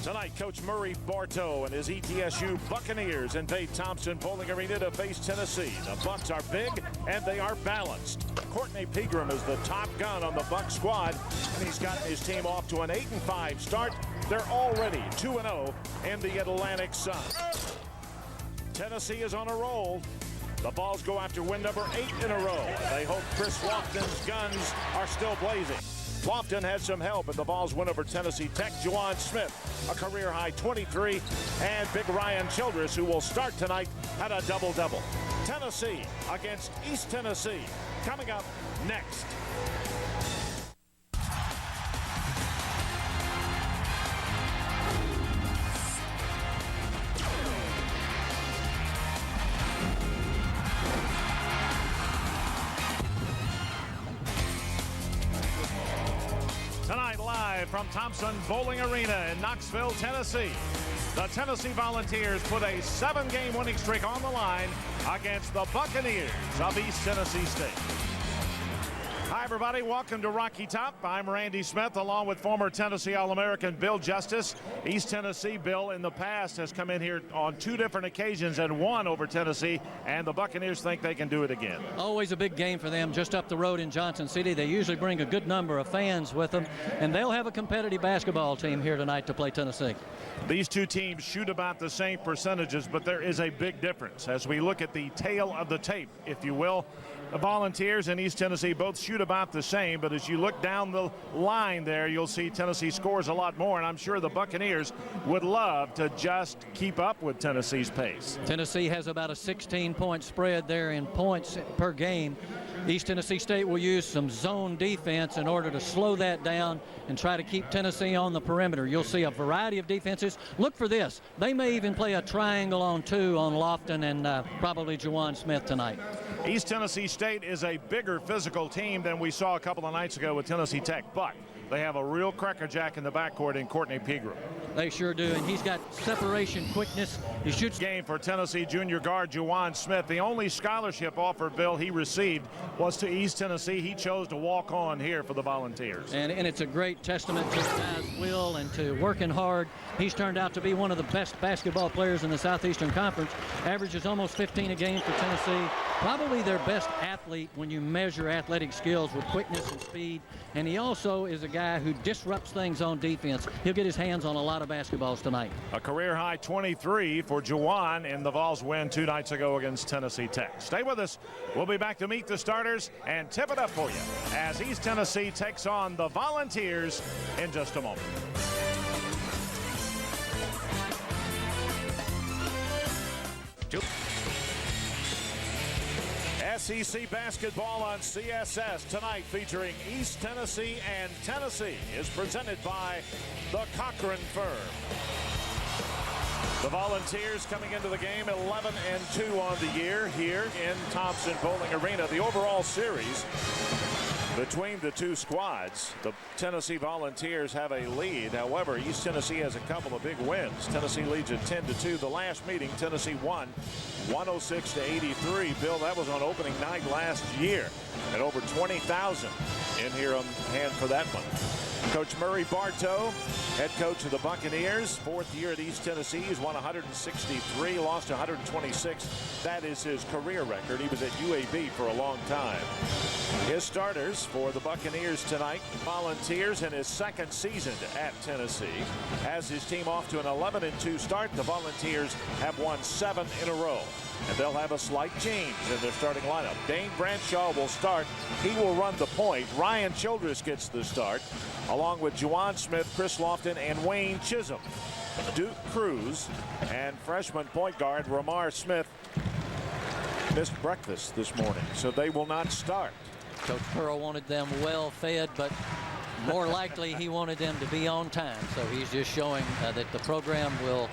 Tonight, Coach Murray Bartow and his ETSU Buccaneers invade Thompson Bowling Arena to face Tennessee. The Bucs are big and they are balanced. Courtney Pegram is the top gun on the Bucs squad, and he's gotten his team off to an 8-5 start. They're already 2-0 in the Atlantic Sun. Tennessee is on a roll. The Vols go after win number 8 in a row. They hope Chris Lofton's guns are still blazing. Lofton had some help in the Vols win over Tennessee Tech. Juwan Smith, a career-high 23, and Big Ryan Childress, who will start tonight, had a double-double. Tennessee against East Tennessee, coming up next. Tonight, live from Thompson Bowling Arena in Knoxville, Tennessee, the Tennessee Volunteers put a 7-game winning streak on the line against the Buccaneers of East Tennessee State. Hi, everybody. Welcome to Rocky Top. I'm Randy Smith, along with former Tennessee All-American Bill Justice. East Tennessee, Bill, in the past has come in here on 2 different occasions and won over Tennessee, and the Buccaneers think they can do it again. Always a big game for them just up the road in Johnson City. They usually bring a good number of fans with them, and they'll have a competitive basketball team here tonight to play Tennessee. These two teams shoot about the same percentages, but there is a big difference. As we look at the tail of the tape, if you will, the Volunteers and East Tennessee both shoot about the same, but as you look down the line there, you'll see Tennessee scores a lot more, and I'm sure the Buccaneers would love to just keep up with Tennessee's pace. Tennessee has about a 16-point spread there in points per game. East Tennessee State will use some zone defense in order to slow that down and try to keep Tennessee on the perimeter. You'll see a variety of defenses. Look for this. They may even play a triangle on 2 on Lofton and probably Juwan Smith tonight. East Tennessee State is a bigger physical team than we saw a couple of nights ago with Tennessee Tech, but they have a real crackerjack in the backcourt in Courtney Pegram. They sure do, and he's got separation, quickness. He shoots. Game for Tennessee junior guard Juwan Smith. The only scholarship offer, Bill, he received was to East Tennessee. He chose to walk on here for the Volunteers. And it's a great testament to the guy's will and to working hard. He's turned out to be one of the best basketball players in the Southeastern Conference. Averages almost 15 a game for Tennessee. Probably their best athlete when you measure athletic skills with quickness and speed. And he also is a guy who disrupts things on defense. He'll get his hands on a lot of basketballs tonight. A career-high 23 for Juwan in the Vols win 2 nights ago against Tennessee Tech. Stay with us. We'll be back to meet the starters and tip it up for you as East Tennessee takes on the Volunteers in just a moment. SEC basketball on CSS tonight, featuring East Tennessee and Tennessee, is presented by the Cochran Firm. The Volunteers coming into the game 11-2 on the year here in Thompson Bowling Arena. The overall series between the two squads, the Tennessee Volunteers have a lead. However, East Tennessee has a couple of big wins. Tennessee leads at 10-2. The last meeting, Tennessee won 106-83. Bill, that was on opening night last year, and over 20,000 in here on hand for that one. Coach Murray Bartow, head coach of the Buccaneers, 4th year at East Tennessee. He's won 163, lost 126. That is his career record. He was at UAB for a long time. His starters for the Buccaneers tonight, Volunteers in his 2nd season at Tennessee. Has his team off to an 11-2 start. The Volunteers have won 7 in a row. And they'll have a slight change in their starting lineup. Dane Bradshaw will start. He will run the point. Ryan Childress gets the start, along with Juwan Smith, Chris Lofton, and Wayne Chisholm. Duke Cruz and freshman point guard Ramar Smith missed breakfast this morning, so they will not start. Coach Pearl wanted them well fed, but more likely he wanted them to be on time. So he's just showing that the program will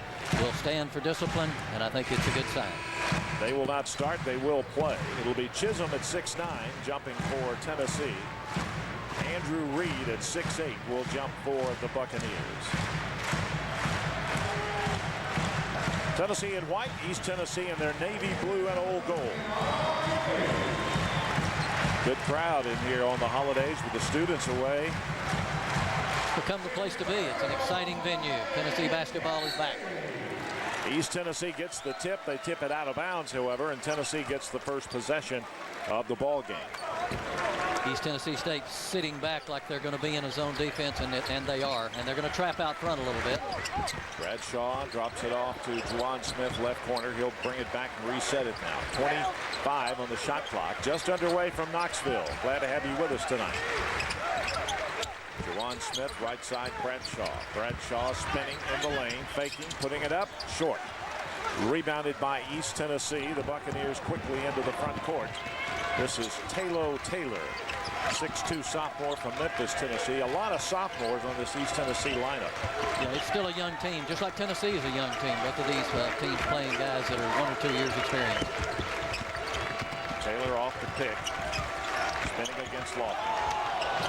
stand for discipline, and I think it's a good sign. They will not start. They will play. It'll be Chisholm at 6'9", jumping for Tennessee. Andrew Reed at 6'8" will jump for the Buccaneers. Tennessee in white, East Tennessee in their navy blue and old gold. Good crowd in here on the holidays with the students away. become the place to be. It's an exciting venue. Tennessee basketball is back. East Tennessee gets the tip. They tip it out of bounds, however, and Tennessee gets the first possession of the ball game. East Tennessee State sitting back like they're going to be in a zone defense, and they are. And they're going to trap out front a little bit. Bradshaw drops it off to Juwan Smith, left corner. He'll bring it back and reset it now. 25 on the shot clock. Just underway from Knoxville. Glad to have you with us tonight. Juwan Smith, right side, Bradshaw. Bradshaw spinning in the lane, faking, putting it up, short. Rebounded by East Tennessee. The Buccaneers quickly into the front court. This is Taylor, 6'2" sophomore from Memphis, Tennessee. A lot of sophomores on this East Tennessee lineup. Yeah, it's still a young team, just like Tennessee is a young team. Both of these teams playing guys that are 1 or 2 years experience. Taylor off the pick, spinning against Lofton.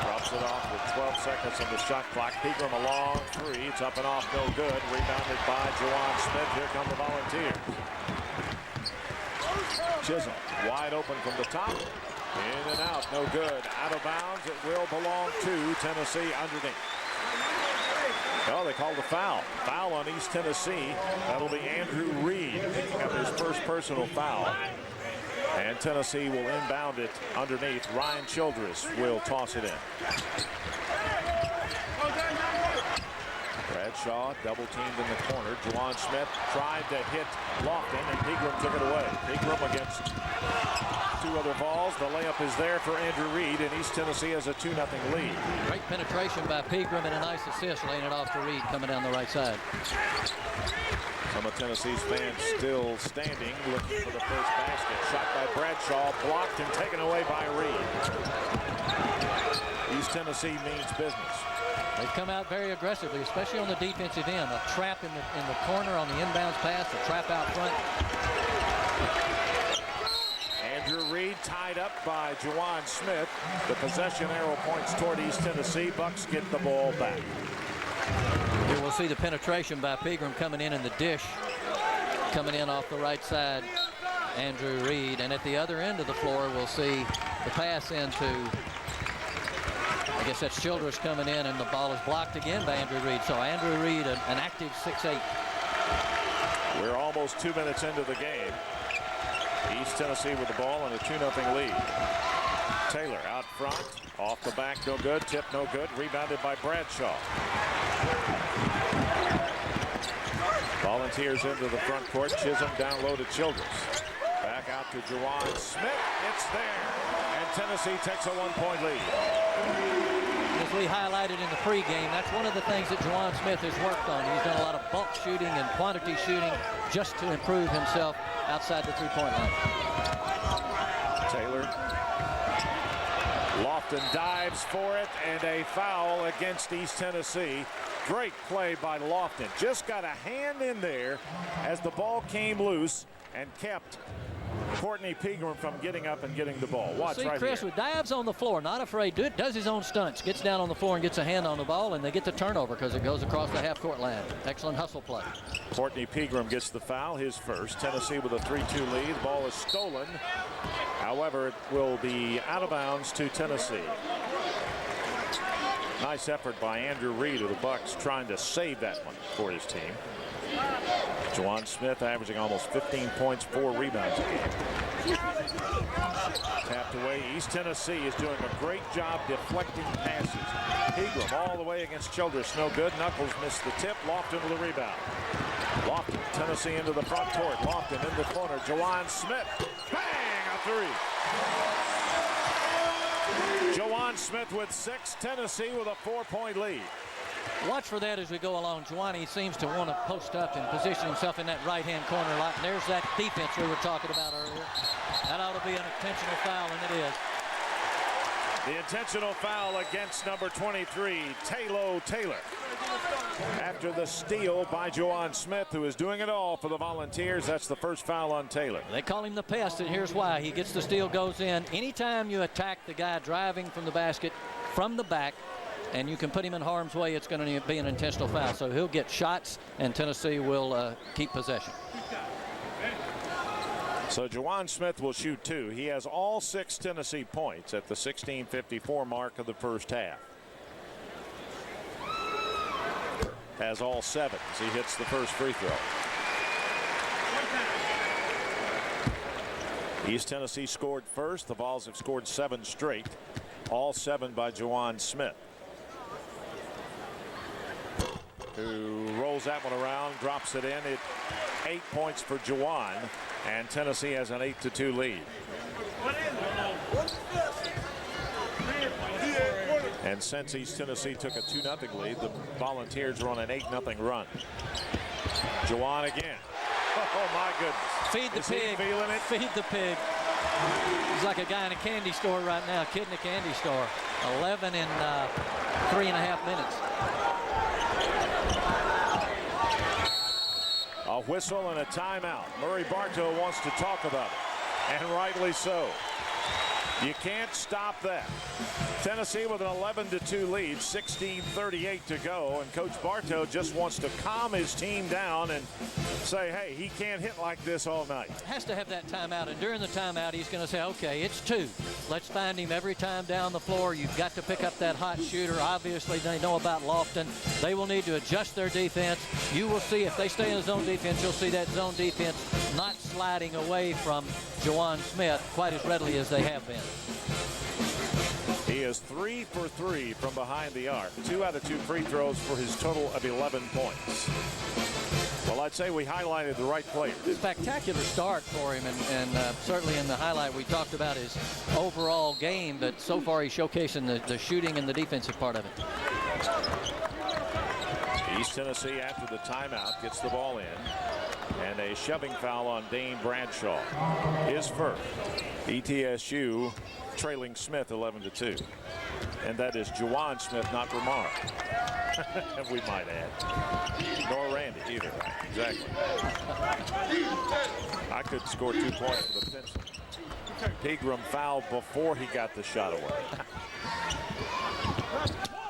Drops it off with 12 seconds on the shot clock. Pegram a long three. It's up and off, no good. Rebounded by Juwan Smith. Here come the Volunteers. Chisholm wide open from the top. In and out, no good. Out of bounds. It will belong to Tennessee underneath. Oh, they called a foul. Foul on East Tennessee. That'll be Andrew Reed picking up his first personal foul. And Tennessee will inbound it underneath. Ryan Childress will toss it in. Bradshaw double teamed in the corner. Juwan Smith tried to hit Lofton, and Pegram took it away. Pegram against 2 other balls. The layup is there for Andrew Reed, and East Tennessee has a 2-0 lead. Great penetration by Pegram and a nice assist, laying it off to Reed coming down the right side. Some of Tennessee's fans still standing, looking for the first basket. Shot by Bradshaw, blocked and taken away by Reed. East Tennessee means business. They've come out very aggressively, especially on the defensive end. A trap in the corner on the inbounds pass, a trap out front. Andrew Reed tied up by Juwan Smith. The possession arrow points toward East Tennessee. Bucks get the ball back. Here we'll see the penetration by Pegram coming in the dish. Coming in off the right side, Andrew Reed. And at the other end of the floor, we'll see the pass into, I guess that's Childress coming in, and the ball is blocked again by Andrew Reed. So Andrew Reed, an active 6'8". We're almost 2 minutes into the game. East Tennessee with the ball and a 2-0 lead. Taylor out front, off the back, no good. Tip, no good. Rebounded by Bradshaw. Volunteers into the front court. Chisholm down low to Childress. Back out to Juwan Smith. It's there. And Tennessee takes a 1-point lead. As we highlighted in the pregame, that's one of the things that Juwan Smith has worked on. He's done a lot of bulk shooting and quantity shooting just to improve himself outside the three-point line. Taylor. Lofton dives for it, and a foul against East Tennessee. Great play by Lofton. Just got a hand in there as the ball came loose and kept Courtney Pegram from getting up and getting the ball. Watch right Chris here. with dives on the floor, not afraid, does his own stunts, gets down on the floor and gets a hand on the ball, and they get the turnover because it goes across the half-court line. Excellent hustle play. Courtney Pegram gets the foul, his first. Tennessee with a 3-2 lead. The ball is stolen. However, it will be out of bounds to Tennessee. Nice effort by Andrew Reed of the Bucks trying to save that one for his team. Juwan Smith averaging almost 15 points, 4 rebounds a game. Tapped away. East Tennessee is doing a great job deflecting passes. Pegram all the way against Childress, no good. Knuckles missed the tip. Lofton with the rebound. Lofton, Tennessee into the front court. Lofton in the corner. Juwan Smith, bang, a three. Juwan Smith with 6. Tennessee with a 4-point lead. Watch for that as we go along. Juwan seems to want to post up and position himself in that right-hand corner lot. And there's that defense we were talking about earlier. That ought to be an intentional foul, and it is. The intentional foul against number 23, Taylor. After the steal by Juwan Smith, who is doing it all for the Volunteers. That's the first foul on Taylor. They call him the pest, and here's why. He gets the steal, goes in. Anytime you attack the guy driving from the basket from the back, and you can put him in harm's way, it's going to be an intentional foul. So he'll get shots, and Tennessee will keep possession. So Juwan Smith will shoot 2. He has all 6 Tennessee points at the 16:54 mark of the first half. has all 7 as he hits the first free throw. East Tennessee scored first. The Vols have scored 7 straight, all 7 by Juwan Smith, who rolls that one around, drops it in. 8 points for Juwan, and Tennessee has an 8-2 lead. And since East Tennessee took a 2-0 lead, the Volunteers are on an 8-0 run. Juwan again. Oh my goodness. Feed the pig. Feeling it? Feed the pig. He's like a guy in a candy store right now, a kid in a candy store. 11 in 3.5 minutes. A whistle and a timeout. Murray Bartow wants to talk about it, and rightly so. You can't stop that. Tennessee with an 11-2 lead, 16:38 to go, and Coach Bartow just wants to calm his team down and say, hey, he can't hit like this all night. Has to have that timeout, and during the timeout he's going to say, okay, it's 2. Let's find him every time down the floor. You've got to pick up that hot shooter. Obviously they know about Lofton. They will need to adjust their defense. You will see if they stay in the zone defense, you'll see that zone defense not sliding away from Juwan Smith quite as readily as they have been. He is 3 for 3 from behind the arc. 2 out of 2 free throws for his total of 11 points. Well, I'd say we highlighted the right players. Spectacular start for him, and certainly in the highlight we talked about his overall game, but so far he's showcasing the shooting and the defensive part of it. East Tennessee, after the timeout, gets the ball in, and a shoving foul on Dane Bradshaw. His first. ETSU trailing Smith 11-2, and that is Juwan Smith, not Ramar. We might add, nor Randy either. Exactly. I could score 2 points with a pencil. Pegram fouled before he got the shot away.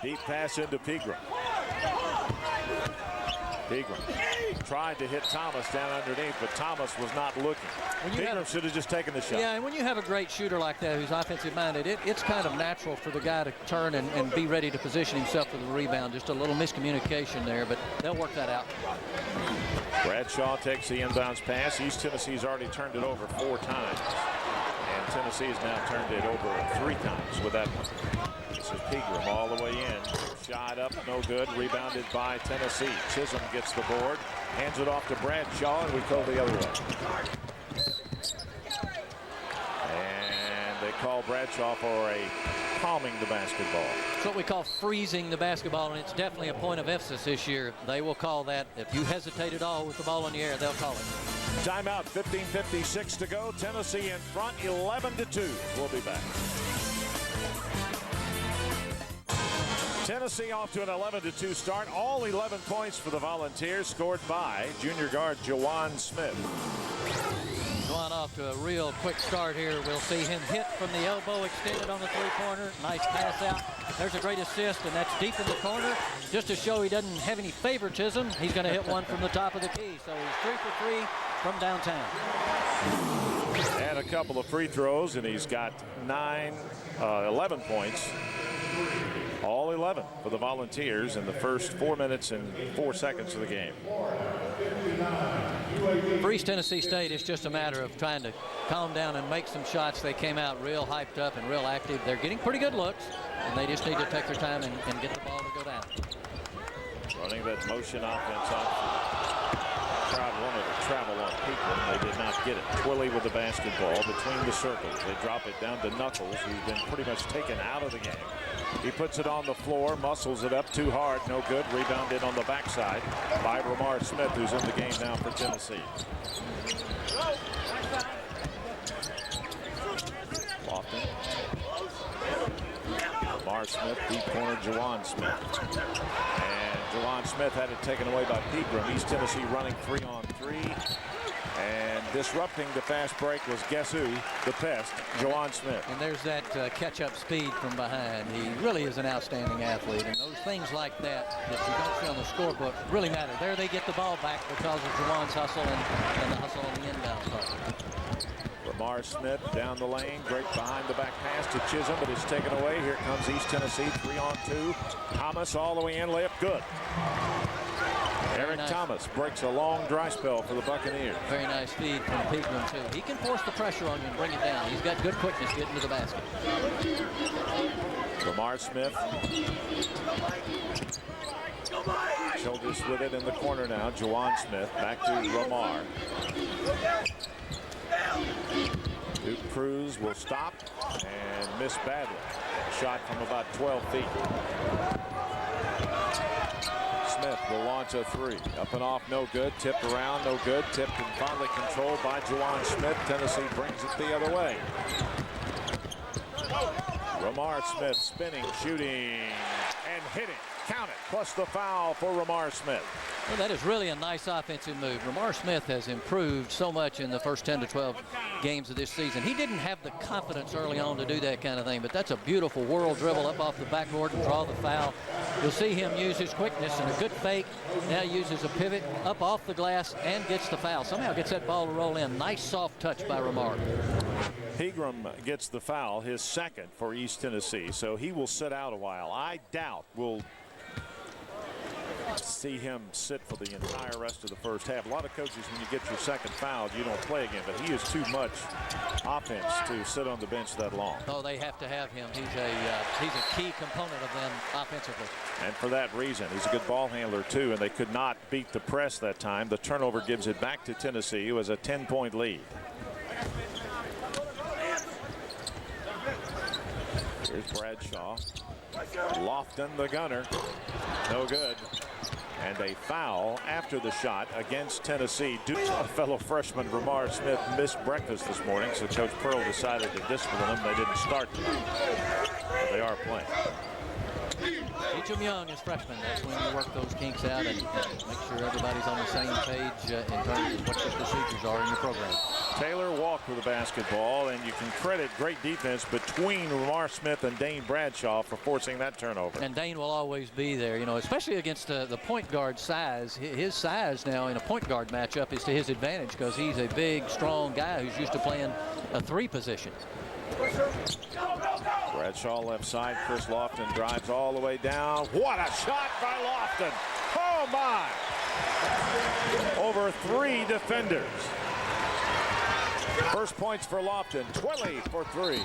Deep pass into Pegram. Pegram tried to hit Thomas down underneath, but Thomas was not looking. Pegram should have just taken the shot. Yeah, and when you have a great shooter like that who's offensive minded, it's kind of natural for the guy to turn and be ready to position himself for the rebound. Just a little miscommunication there, but they'll work that out. Bradshaw takes the inbounds pass. East Tennessee's already turned it over 4 times, and Tennessee has now turned it over 3 times with that one. This is Pegram all the way in. Shot up, no good. Rebounded by Tennessee. Chisholm gets the board, hands it off to Bradshaw, and we go the other way. And they call Bradshaw for a palming the basketball. It's what we call freezing the basketball, and it's definitely a point of emphasis this year. They will call that. If you hesitate at all with the ball in the air, they'll call it. Timeout, 15:56 to go. Tennessee in front, 11-2. We'll be back. Tennessee off to an 11-2 start. All 11 points for the Volunteers, scored by junior guard Juwan Smith. Juwan off to a real quick start here. We'll see him hit from the elbow, extended on the 3-pointer. Nice pass out. There's a great assist, and that's deep in the corner. Just to show he doesn't have any favoritism, he's going to hit one from the top of the key. So he's 3 for 3 from downtown. And a couple of free throws, and he's got 11 points. All 11 for the Volunteers in the first 4 minutes and 4 seconds of the game. For East Tennessee State, it's just a matter of trying to calm down and make some shots. They came out real hyped up and real active. They're getting pretty good looks, and they just need to take their time and get the ball to go down. Running that motion offense off. The crowd wanted to travel on Pegram. They did not get it. Twilley with the basketball between the circles. They drop it down to Knuckles, who's been pretty much taken out of the game. He puts it on the floor, muscles it up too hard, no good. Rebounded on the backside by Ramar Smith, who's in the game now for Tennessee. Lofton. Ramar Smith, deep corner, Juwan Smith. And Juwan Smith had it taken away by Pegram. East Tennessee running 3-on-3. And disrupting the fast break was, guess who? The pest, Juwan Smith. And there's that catch-up speed from behind. He really is an outstanding athlete. And those things like that you don't see on the scorebook really matter. There they get the ball back because of Juwan's hustle and the hustle on the inbound part. Ramar Smith down the lane, great behind the back pass to Chisholm, but it's taken away. Here comes East Tennessee, 3-on-2. Thomas all the way in, layup good. Eric Thomas breaks a long dry spell for the Buccaneers. Very nice feed from Pegram, too. He can force the pressure on you and bring it down. He's got good quickness getting to the basket. Lamar Smith. Childress with it in the corner now. Juwan Smith back to Lamar. Duke Cruz will stop and miss badly. Shot from about 12 feet. Smith will launch a three. Up and off, no good. Tipped around, no good. Tipped and finally controlled by Juwan Smith. Tennessee brings it the other way. Lamar Smith spinning, shooting, and hitting. Count it, plus the foul for Lamar Smith. Well, that is really a nice offensive move. Lamar Smith has improved so much in the first 10 to 12 games of this season. He didn't have the confidence early on to do that kind of thing, but that's a beautiful whirl dribble up off the backboard and draw the foul. You'll see him use his quickness and a good fake. Now uses a pivot up off the glass and gets the foul. Somehow gets that ball to roll in. Nice soft touch by Lamar. Pegram gets the foul, his second for East Tennessee, so he will sit out a while. I doubt we'll see him sit for the entire rest of the first half. A lot of coaches, when you get your second foul, you don't play again, but he is too much offense to sit on the bench that long. Oh, they have to have him. He's a key component of them offensively. And for that reason, he's a good ball handler too, and they could not beat the press that time. The turnover gives it back to Tennessee, who has a 10-point lead. Here's Bradshaw. Lofton, the gunner. No good. And a foul after the shot against Tennessee. Duke's fellow freshman Lamar Smith missed breakfast this morning, so Coach Pearl decided to discipline him. They didn't start tonight. They are playing. Teach them young as freshmen. That's when you work those kinks out and make sure everybody's on the same page in terms of what the procedures are in your program. Taylor walked with the basketball, and you can credit great defense between Lamar Smith and Dane Bradshaw for forcing that turnover. And Dane will always be there, you know, especially against the point guard size. His size now in a point guard matchup is to his advantage because he's a big, strong guy who's used to playing a three position. Bradshaw left side. Chris Lofton drives all the way down. What a shot by Lofton. Oh, my. Over three defenders. First points for Lofton. Twilly for three.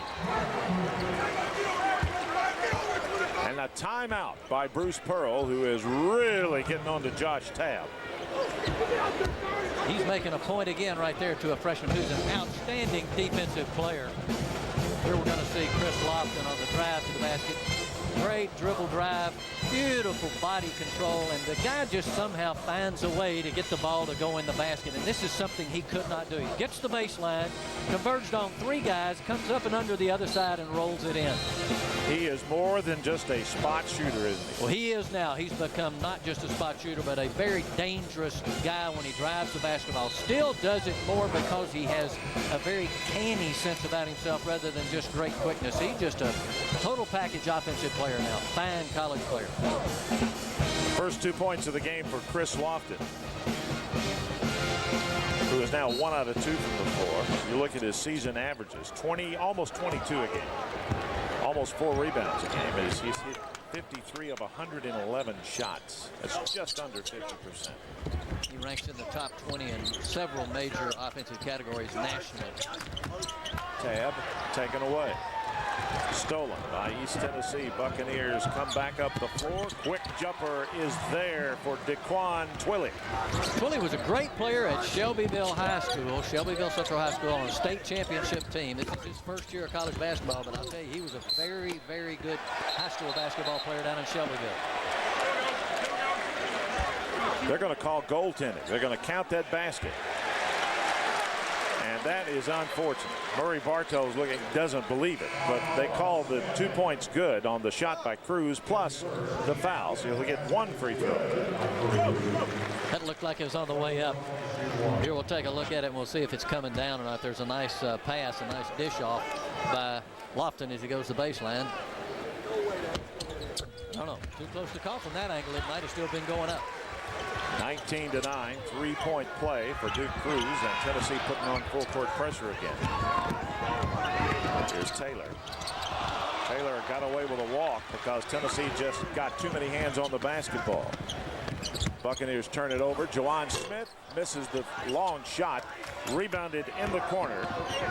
And a timeout by Bruce Pearl, who is really getting on to Josh Tabb. He's making a point again right there to a freshman who's an outstanding defensive player. Here we're going to see Chris Lofton on the drive to the basket. Great dribble drive, beautiful body control, and the guy just somehow finds a way to get the ball to go in the basket, and this is something he could not do. He gets the baseline, converged on three guys, comes up and under the other side and rolls it in. He is more than just a spot shooter, isn't he? Well, he is now. He's become not just a spot shooter, but a very dangerous guy when he drives the basketball. Still does it more because he has a very canny sense about himself rather than just great quickness. He's just a total package offensive player now. Fine college player. First 2 points of the game for Chris Lofton, who is now 1 out of 2 from the floor. You look at his season averages, almost 22 a game. Almost 4 rebounds a game. He's hit 53 of 111 shots. That's just under 50%. He ranks in the top 20 in several major offensive categories nationally. Tabb taken away. Stolen by East Tennessee. Buccaneers come back up the floor. Quick jumper is there for Daquan Twilly. Twilly was a great player at Shelbyville High School, Shelbyville Central High School, on a state championship team. This is his first year of college basketball, but I'll tell you, he was a very, very good high school basketball player down in Shelbyville. They're going to call goaltending. They're going to count that basket. And that is unfortunate. Murray Bartow's looking, doesn't believe it, but they call the 2 points good on the shot by Cruz plus the foul, so he'll get 1 free throw. That looked like it was on the way up. Here we'll take a look at it and we'll see if it's coming down or not. There's a nice pass, a nice dish off by Lofton as he goes to the baseline. I don't know, too close to call from that angle. It might have still been going up. 19-9, 3-point play for Duke Cruz, and Tennessee putting on full court pressure again. Here's Taylor. Taylor got away with a walk because Tennessee just got too many hands on the basketball. Buccaneers turn it over. Juwan Smith misses the long shot. Rebounded in the corner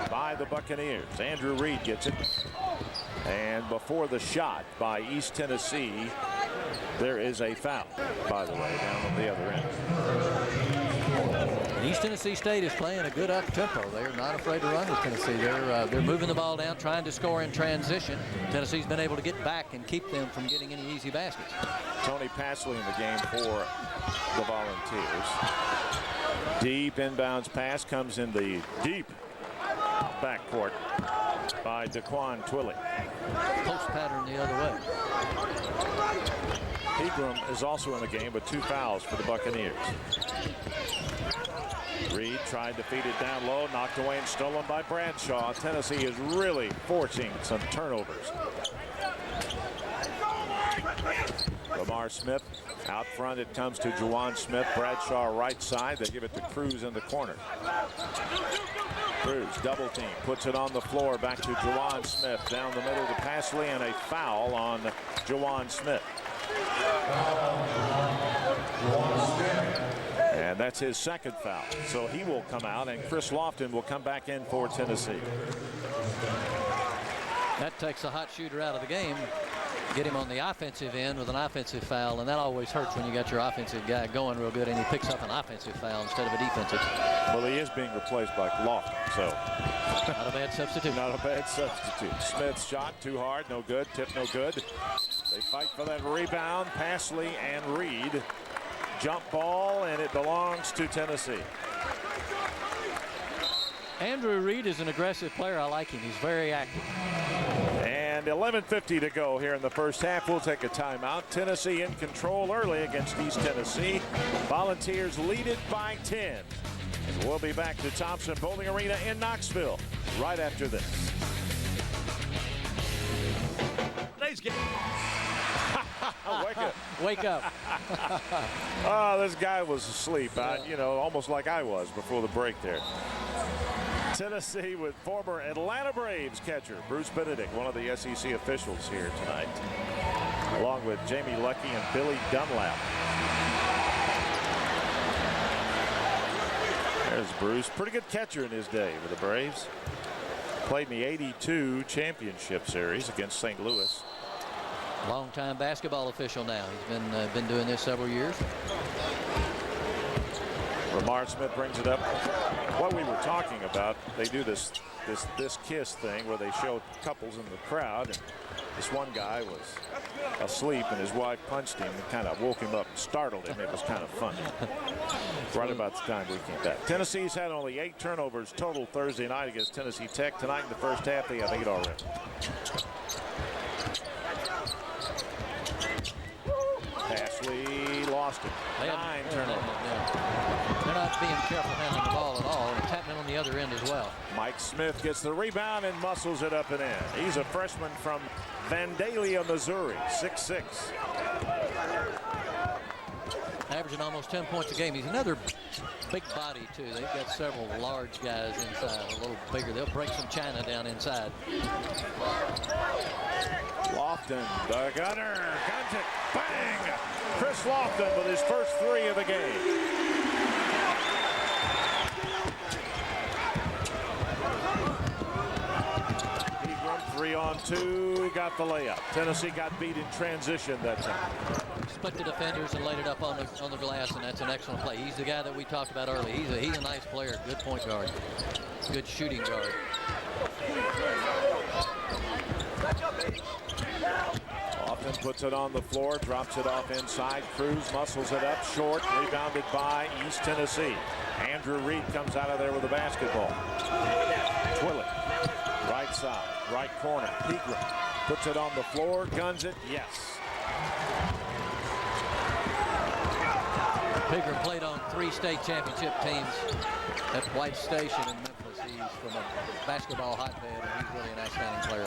by the Buccaneers. Andrew Reed gets it. And before the shot by East Tennessee, there is a foul, by the way, down on the other end. East Tennessee State is playing a good up-tempo. They're not afraid to run with Tennessee. They're moving the ball down, trying to score in transition. Tennessee's been able to get back and keep them from getting any easy baskets. Tony Pasley in the game for the Volunteers. Deep inbounds pass comes in the deep backcourt by Daquan Twilley. Post pattern the other way. Pegram is also in the game with 2 fouls for the Buccaneers. Reed tried to feed it down low, knocked away and stolen by Bradshaw. Tennessee is really forcing some turnovers. Lamar Smith out front. It comes to Juwan Smith. Bradshaw right side. They give it to Cruz in the corner. Cruz double team, puts it on the floor. Back to Juwan Smith. Down the middle to Pasley, and a foul on Juwan Smith. And that's his second foul. So he will come out, and Chris Lofton will come back in for Tennessee. That takes a hot shooter out of the game. Get him on the offensive end with an offensive foul, and that always hurts when you got your offensive guy going real good and he picks up an offensive foul instead of a defensive. Well, he is being replaced by Lofton, so not a bad substitute. Not a bad substitute. Smith's shot too hard, no good. Tip no good. They fight for that rebound. Pasley and Reed. Jump ball, and it belongs to Tennessee. Andrew Reed is an aggressive player. I like him. He's very active. And 11:50 to go here in the first half. We'll take a timeout. Tennessee in control early against East Tennessee. Volunteers lead it by 10. And we'll be back to Thompson Bowling Arena in Knoxville right after this. Today's game. Wake up. Wake up. Oh, this guy was asleep. Almost like I was before the break there. Tennessee with former Atlanta Braves catcher Bruce Benedict, one of the SEC officials here tonight, along with Jamie Luckey and Billy Dunlap. There's Bruce, pretty good catcher in his day with the Braves. Played in the '82 championship series against St. Louis. Long-time basketball official now. He's been doing this several years. Lamar Smith brings it up. What we were talking about, they do this kiss thing where they show couples in the crowd, and this one guy was asleep and his wife punched him and kind of woke him up and startled him. It was kind of funny. Right about the time we came back. Tennessee's had only 8 turnovers total Thursday night against Tennessee Tech. Tonight in the first half they have 8 already. Pasley lost it. 9 turnovers. They're not being careful handling the ball at all, and it's happening on the other end as well. Mike Smith gets the rebound and muscles it up and in. He's a freshman from Vandalia, Missouri, 6'6". Averaging almost 10 points a game. He's another big body, too. They've got several large guys inside, a little bigger. They'll break some china down inside. Lofton, the gunner, guns it, bang! Chris Lofton with his first 3 of the game. Pegram 3-on-2, got the layup. Tennessee got beat in transition that time. Split the defenders and laid it up on the glass, and that's an excellent play. He's the guy that we talked about earlier. He's a nice player, good point guard, good shooting guard. Lofton puts it on the floor, drops it off inside. Cruz muscles it up short, rebounded by East Tennessee. Andrew Reed comes out of there with the basketball. Twilley, right side, right corner. Pegram puts it on the floor, guns it, yes. Pegram played on 3 state championship teams at White Station in Memphis. He's from a basketball hotbed, and he's really an outstanding player.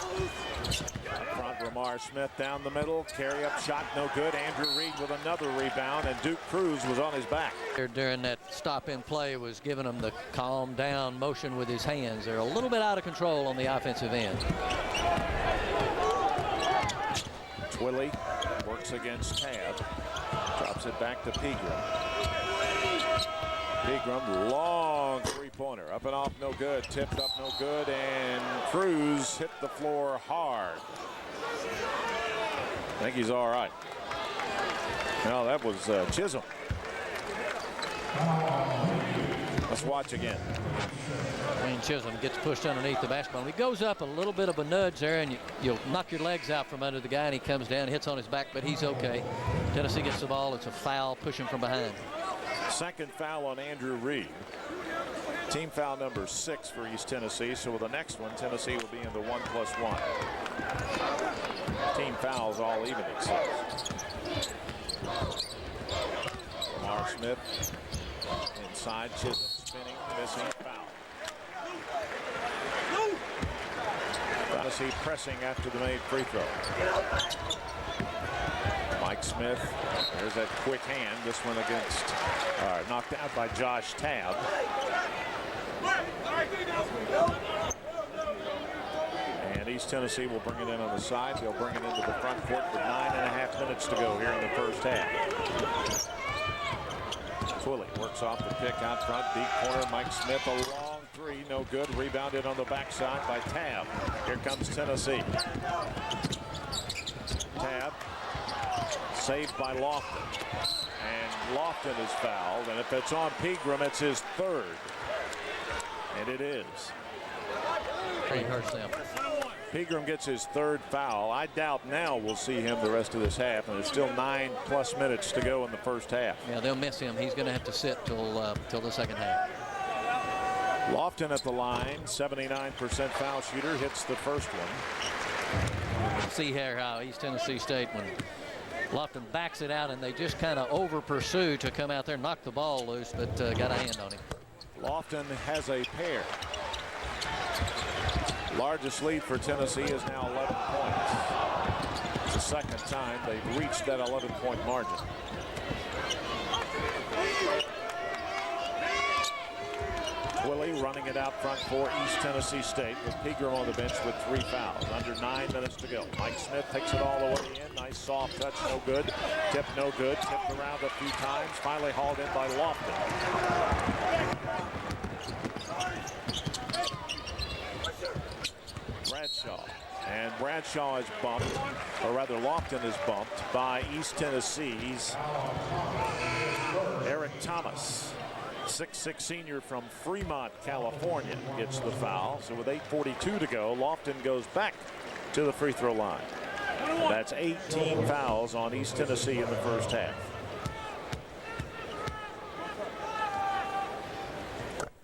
Up front, Lamar Smith down the middle. Carry up shot, no good. Andrew Reed with another rebound, and Duke Cruz was on his back. During that stop-in play was giving him the calm down motion with his hands. They're a little bit out of control on the offensive end. Twilley works against Tab. Drops Gives it back to Pegram. Pegram, long three-pointer. Up and off, no good. Tipped up, no good. And Cruz hit the floor hard. I think he's all right. No, that was Chisholm. Let's watch again. Wayne Chisholm gets pushed underneath the basketball. He goes up a little bit of a nudge there, and you'll knock your legs out from under the guy, and he comes down, hits on his back, but he's okay. Tennessee gets the ball. It's a foul, pushing from behind. Second foul on Andrew Reed. Team foul number 6 for East Tennessee. So with the next one, Tennessee will be in the 1+1. Team fouls all even at 6. Lamar Smith inside. Chisholm spinning, missing, foul. Tennessee pressing after the made free throw. Mike Smith, there's that quick hand. This one against, knocked out by Josh Tabb. And East Tennessee will bring it in on the side. They'll bring it into the front court with 9.5 minutes to go here in the first half. Twilley works off the pick out front, deep corner. Mike Smith, a long three, no good. Rebounded on the backside by Tabb. Here comes Tennessee. Tabb saved by Lofton. And Lofton is fouled. And if it's on Pegram, it's his third. And it is. He hurts them. Pegram gets his third foul. I doubt now we'll see him the rest of this half, and there's still 9+ minutes to go in the first half. Yeah, they'll miss him. He's going to have to sit till the second half. Lofton at the line, 79% foul shooter, hits the first one. You can see here how East Tennessee State, when Lofton backs it out and they just kind of over pursue to come out there and knock the ball loose, but got a hand on him. Lofton has a pair. Largest lead for Tennessee is now 11 points. It's the second time they've reached that 11-point margin. Twilley running it out front for East Tennessee State with Pegram on the bench with 3 fouls. Under 9 minutes to go. Mike Smith takes it all the way in. Nice soft touch, no good. Tip, no good. Tipped around a few times. Finally hauled in by Lofton. Bradshaw. And Bradshaw is bumped, or rather Lofton is bumped by East Tennessee's Eric Thomas. 6'6" senior from Fremont, California, gets the foul. So with 8:42 to go, Lofton goes back to the free throw line. That's 18 fouls on East Tennessee in the first half.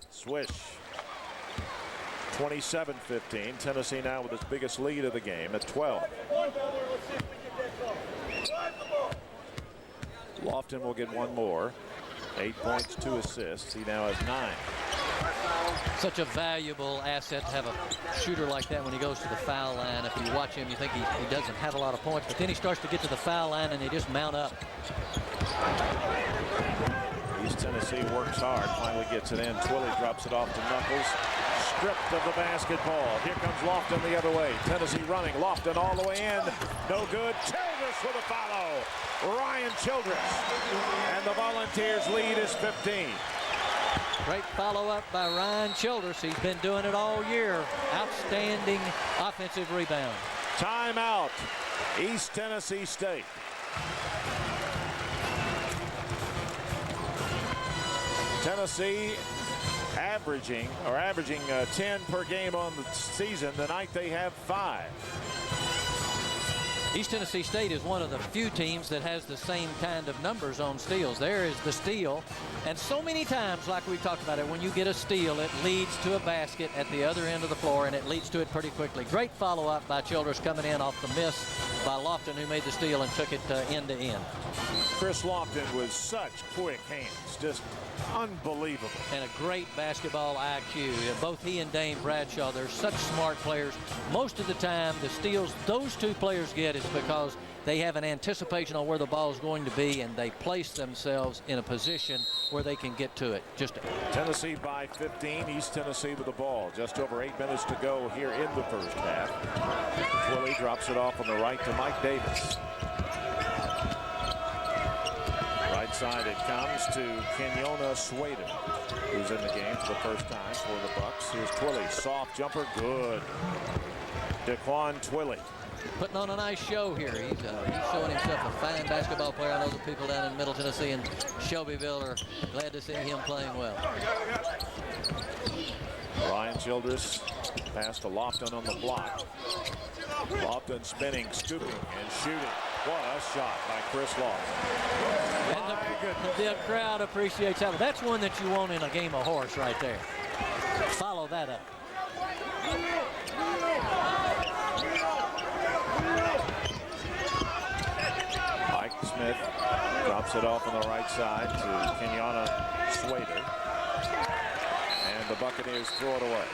Swish. 27-15. Tennessee now with its biggest lead of the game at 12. Lofton will get one more. 8 points, 2 assists. He now has 9. Such a valuable asset to have a shooter like that when he goes to the foul line. If you watch him, you think he doesn't have a lot of points, but then he starts to get to the foul line and they just mount up. East Tennessee works hard, finally gets it in. Twilley drops it off to Knuckles. Stripped of the basketball. Here comes Lofton the other way. Tennessee running. Lofton all the way in. No good. Childress with a follow. Ryan Childress. And the Volunteers lead is 15. Great follow-up by Ryan Childress. He's been doing it all year. Outstanding offensive rebound. Timeout. East Tennessee State. Tennessee averaging 10 per game on the season. Tonight they have 5. East Tennessee State is one of the few teams that has the same kind of numbers on steals. There is the steal, and so many times, like we talked about it, when you get a steal, it leads to a basket at the other end of the floor, and it leads to it pretty quickly. Great follow-up by Childress coming in off the miss by Lofton, who made the steal and took it end to end. Chris Lofton with such quick hands, just unbelievable. And a great basketball IQ. Both he and Dane Bradshaw, they're such smart players. Most of the time, the steals those two players get is because they have an anticipation on where the ball is going to be, and they place themselves in a position where they can get to it. Tennessee by 15. East Tennessee with the ball. Just over 8 minutes to go here in the first half. Twilley drops it off on the right to Mike Davis. side it comes to Kenyona Swader, who's in the game for the first time for the Bucks. Here's Twilley, soft jumper, good. Daquan Twilley. Putting on a nice show here. He's showing himself a fine basketball player. I know the people down in Middle Tennessee and Shelbyville are glad to see him playing well. Ryan Childress pass to Lofton on the block. Lofton spinning, scooping, and shooting. What a shot by Chris Lofton. And the crowd appreciates that. That's one that you want in a game of horse right there. Follow that up. Mike Smith drops it off on the right side to Kenyona Swader. And the Buccaneers throw it away.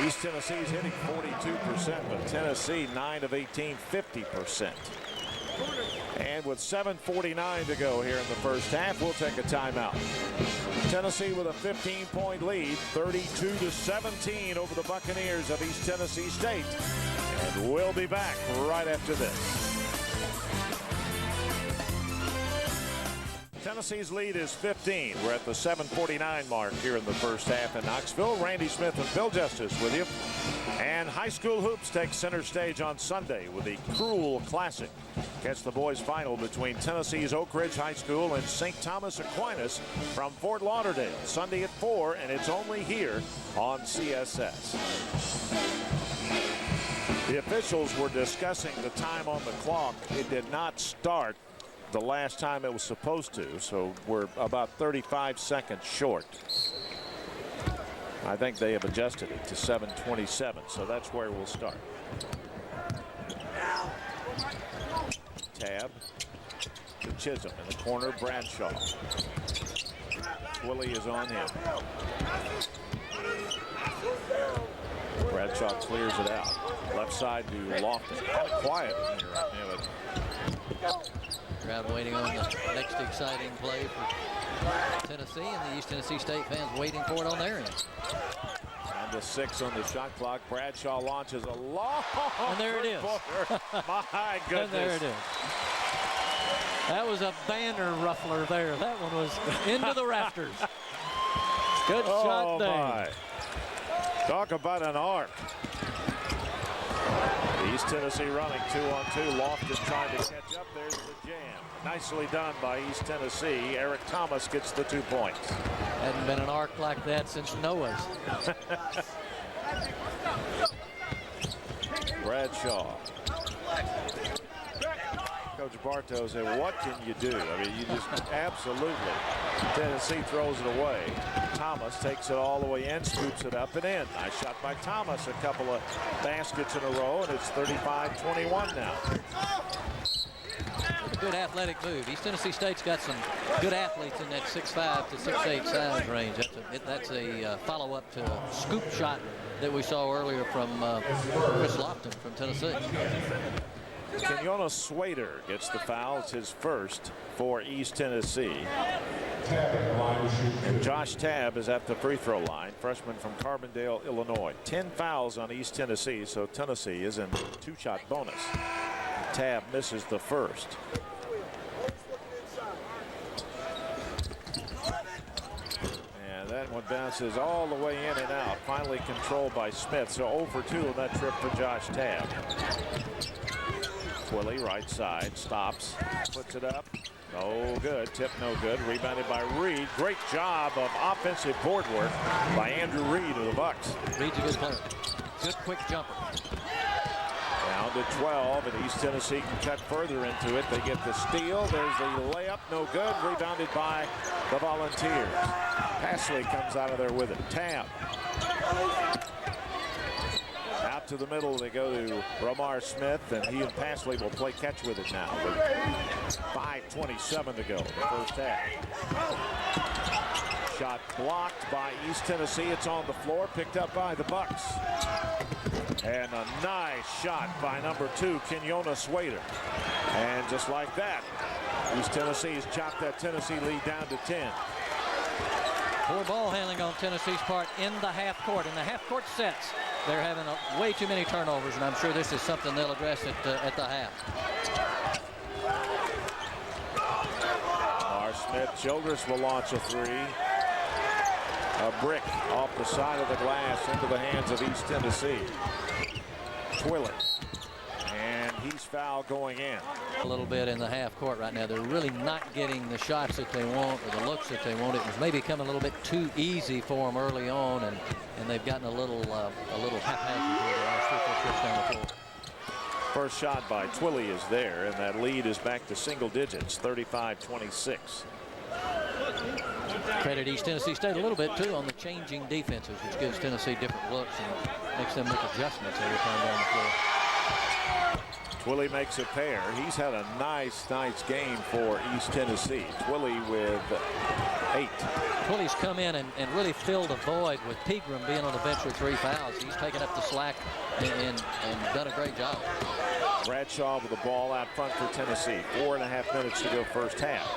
East Tennessee's hitting 42%, but Tennessee 9 of 18, 50%. And with 7:49 to go here in the first half, we'll take a timeout. Tennessee with a 15-point lead, 32-17 over the Buccaneers of East Tennessee State. And we'll be back right after this. Tennessee's lead is 15. We're at the 7:49 mark here in the first half in Knoxville. Randy Smith and Bill Justice with you. And high school hoops take center stage on Sunday with the Cruel Classic. Catch the boys final between Tennessee's Oak Ridge High School and St. Thomas Aquinas from Fort Lauderdale. Sunday at 4, and it's only here on CSS. The officials were discussing the time on the clock. It did not start the last time it was supposed to, so we're about 35 seconds short. I think they have adjusted it to 7:27, so that's where we'll start. Tab to Chisholm in the corner. Bradshaw. Willie is on him. Bradshaw clears it out. Left side to Lofton. Kind of quiet in here right now. Crowd waiting on the next exciting play for Tennessee, and the East Tennessee State fans waiting for it on their end. And the 6 on the shot clock. Bradshaw launches a long. And there it is. My goodness. And there it is. That was a banner ruffler there. That one was into the rafters. Good shot there. My. Talk about an arc. East Tennessee running 2-on-2. Lofton trying to catch up. There's the jam. Nicely done by East Tennessee. Eric Thomas gets the 2 points. Hadn't been an arc like that since Noah's. Bradshaw. Coach Bartow said, what can you do? I mean, you just absolutely. Tennessee throws it away. Thomas takes it all the way in, scoops it up and in. Nice shot by Thomas. A couple of baskets in a row, and it's 35-21 now. Good athletic move. East Tennessee State's got some good athletes in that 6'5" to 6'8" size range. That's a follow-up to a scoop shot that we saw earlier from Chris Lofton from Tennessee. Kenyona Swader gets the foul. It's his first for East Tennessee. And Josh Tabb is at the free throw line, freshman from Carbondale, Illinois. 10 fouls on East Tennessee, so Tennessee is in 2-shot bonus. Tabb misses the first. And that one bounces all the way in and out. Finally controlled by Smith. So 0 for 2 on that trip for Josh Tabb. Willie, right side, stops, puts it up. No good. Tip no good. Rebounded by Reed. Great job of offensive board work by Andrew Reed of the Bucks. Reed's a good player. Good quick jumper. Down to 12, and East Tennessee can cut further into it. They get the steal. There's the layup. No good. Rebounded by the Volunteers. Pasley comes out of there with it. Tabb. Out to the middle, they go to Ramar Smith, and he and Pasley will play catch with it now. 5:27 to go in the first half. Shot blocked by East Tennessee. It's on the floor, picked up by the Bucks. And a nice shot by number 2, Kenyona Swader. And just like that, East Tennessee has chopped that Tennessee lead down to 10. Poor ball handling on Tennessee's part in the half court. In the half court sets, they're having way too many turnovers, and I'm sure this is something they'll address at the half. Smith. Childress will launch a three. A brick off the side of the glass into the hands of East Tennessee. Twilly. And he's fouled going in. A little bit in the half court right now. They're really not getting the shots that they want or the looks that they want. It was maybe coming a little bit too easy for them early on, and they've gotten a little haphazard here the last 3-4 trips down the floor. First shot by Twilly is there, and that lead is back to single digits, 35-26. Credit East Tennessee State a little bit too on the changing defenses, which gives Tennessee different looks and makes them make adjustments every time down the floor. Twilly makes a pair. He's had a nice game for East Tennessee. Twilly with 8. Twilly's come in and really filled a void with Pegram being on the bench with 3 fouls. He's taken up the slack and done a great job. Bradshaw with the ball out front for Tennessee. 4.5 minutes to go first half.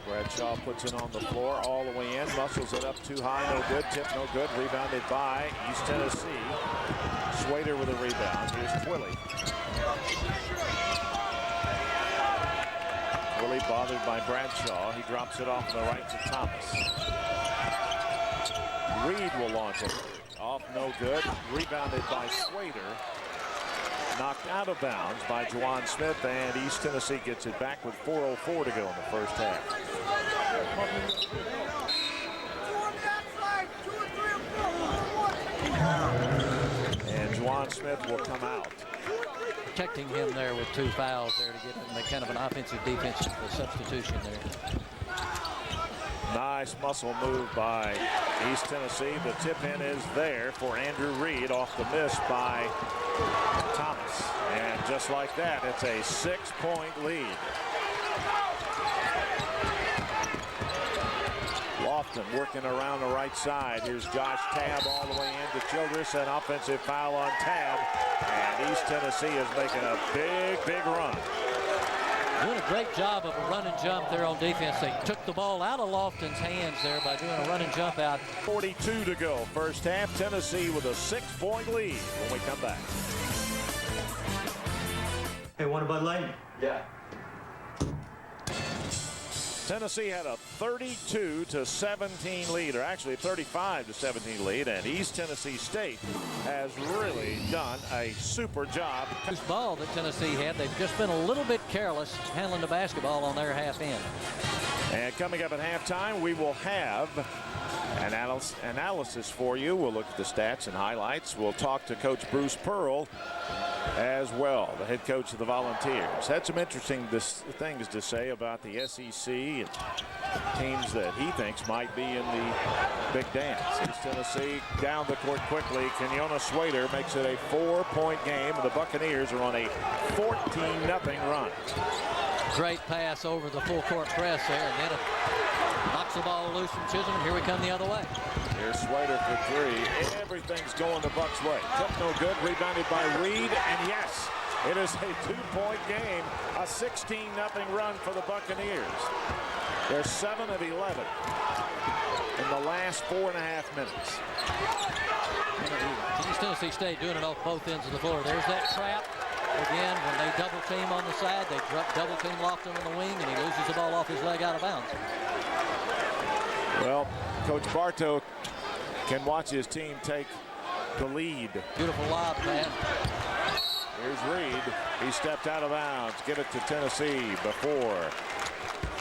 Bradshaw puts it on the floor all the way in, muscles it up too high, no good, tip no good, rebounded by East Tennessee. Swader with a rebound. Here's Twilly. Twilly bothered by Bradshaw. He drops it off to the right to Thomas. Reed will launch it. Off no good, rebounded by Swader. Knocked out of bounds by Juwan Smith, and East Tennessee gets it back with 4:04 to go in the first half. And Juwan Smith will come out. Protecting him there with 2 fouls there to get him kind of an offensive defensive substitution there. Nice muscle move by East Tennessee. The tip in is there for Andrew Reed off the miss by Thomas. And just like that, it's a 6-point lead. Lofton working around the right side. Here's Josh Tabb all the way into Childress. An offensive foul on Tabb. And East Tennessee is making a big run. Doing a great job of a run and jump there on defense. They took the ball out of Lofton's hands there by doing a run and jump out. 42 to go first half. Tennessee with a 6-point lead when we come back. Hey, want a Bud Light? Yeah. Tennessee had a 32-17 lead, or actually 35-17 lead, and East Tennessee State has really done a super job. This ball that Tennessee had, they've just been a little bit careless handling the basketball on their half end. And coming up at halftime, we will have an analysis for you. We'll look at the stats and highlights. We'll talk to Coach Bruce Pearl as well, the head coach of the Volunteers. Had some interesting things to say about the SEC and teams that he thinks might be in the big dance. East Tennessee down the court quickly. Kenyatta Swader makes it a 4-point game. The Buccaneers are on a 14-0 run. Great pass over the full court press there, and then it knocks the ball loose from Chisholm. Here we come the other way. Here's Swader for 3. Everything's going the Bucks' way. Tip no good. Rebounded by Reed. And yes, it is a 2-point game. A 16-0 run for the Buccaneers. They're 7 of 11 in the last 4.5 minutes. East Tennessee State doing it off both ends of the floor. There's that trap. Again, when they double team on the side, they double team Lofton on the wing, and he loses the ball off his leg out of bounds. Well, Coach Bartow can watch his team take the lead. Beautiful lob, man. Here's Reed. He stepped out of bounds. Get it to Tennessee before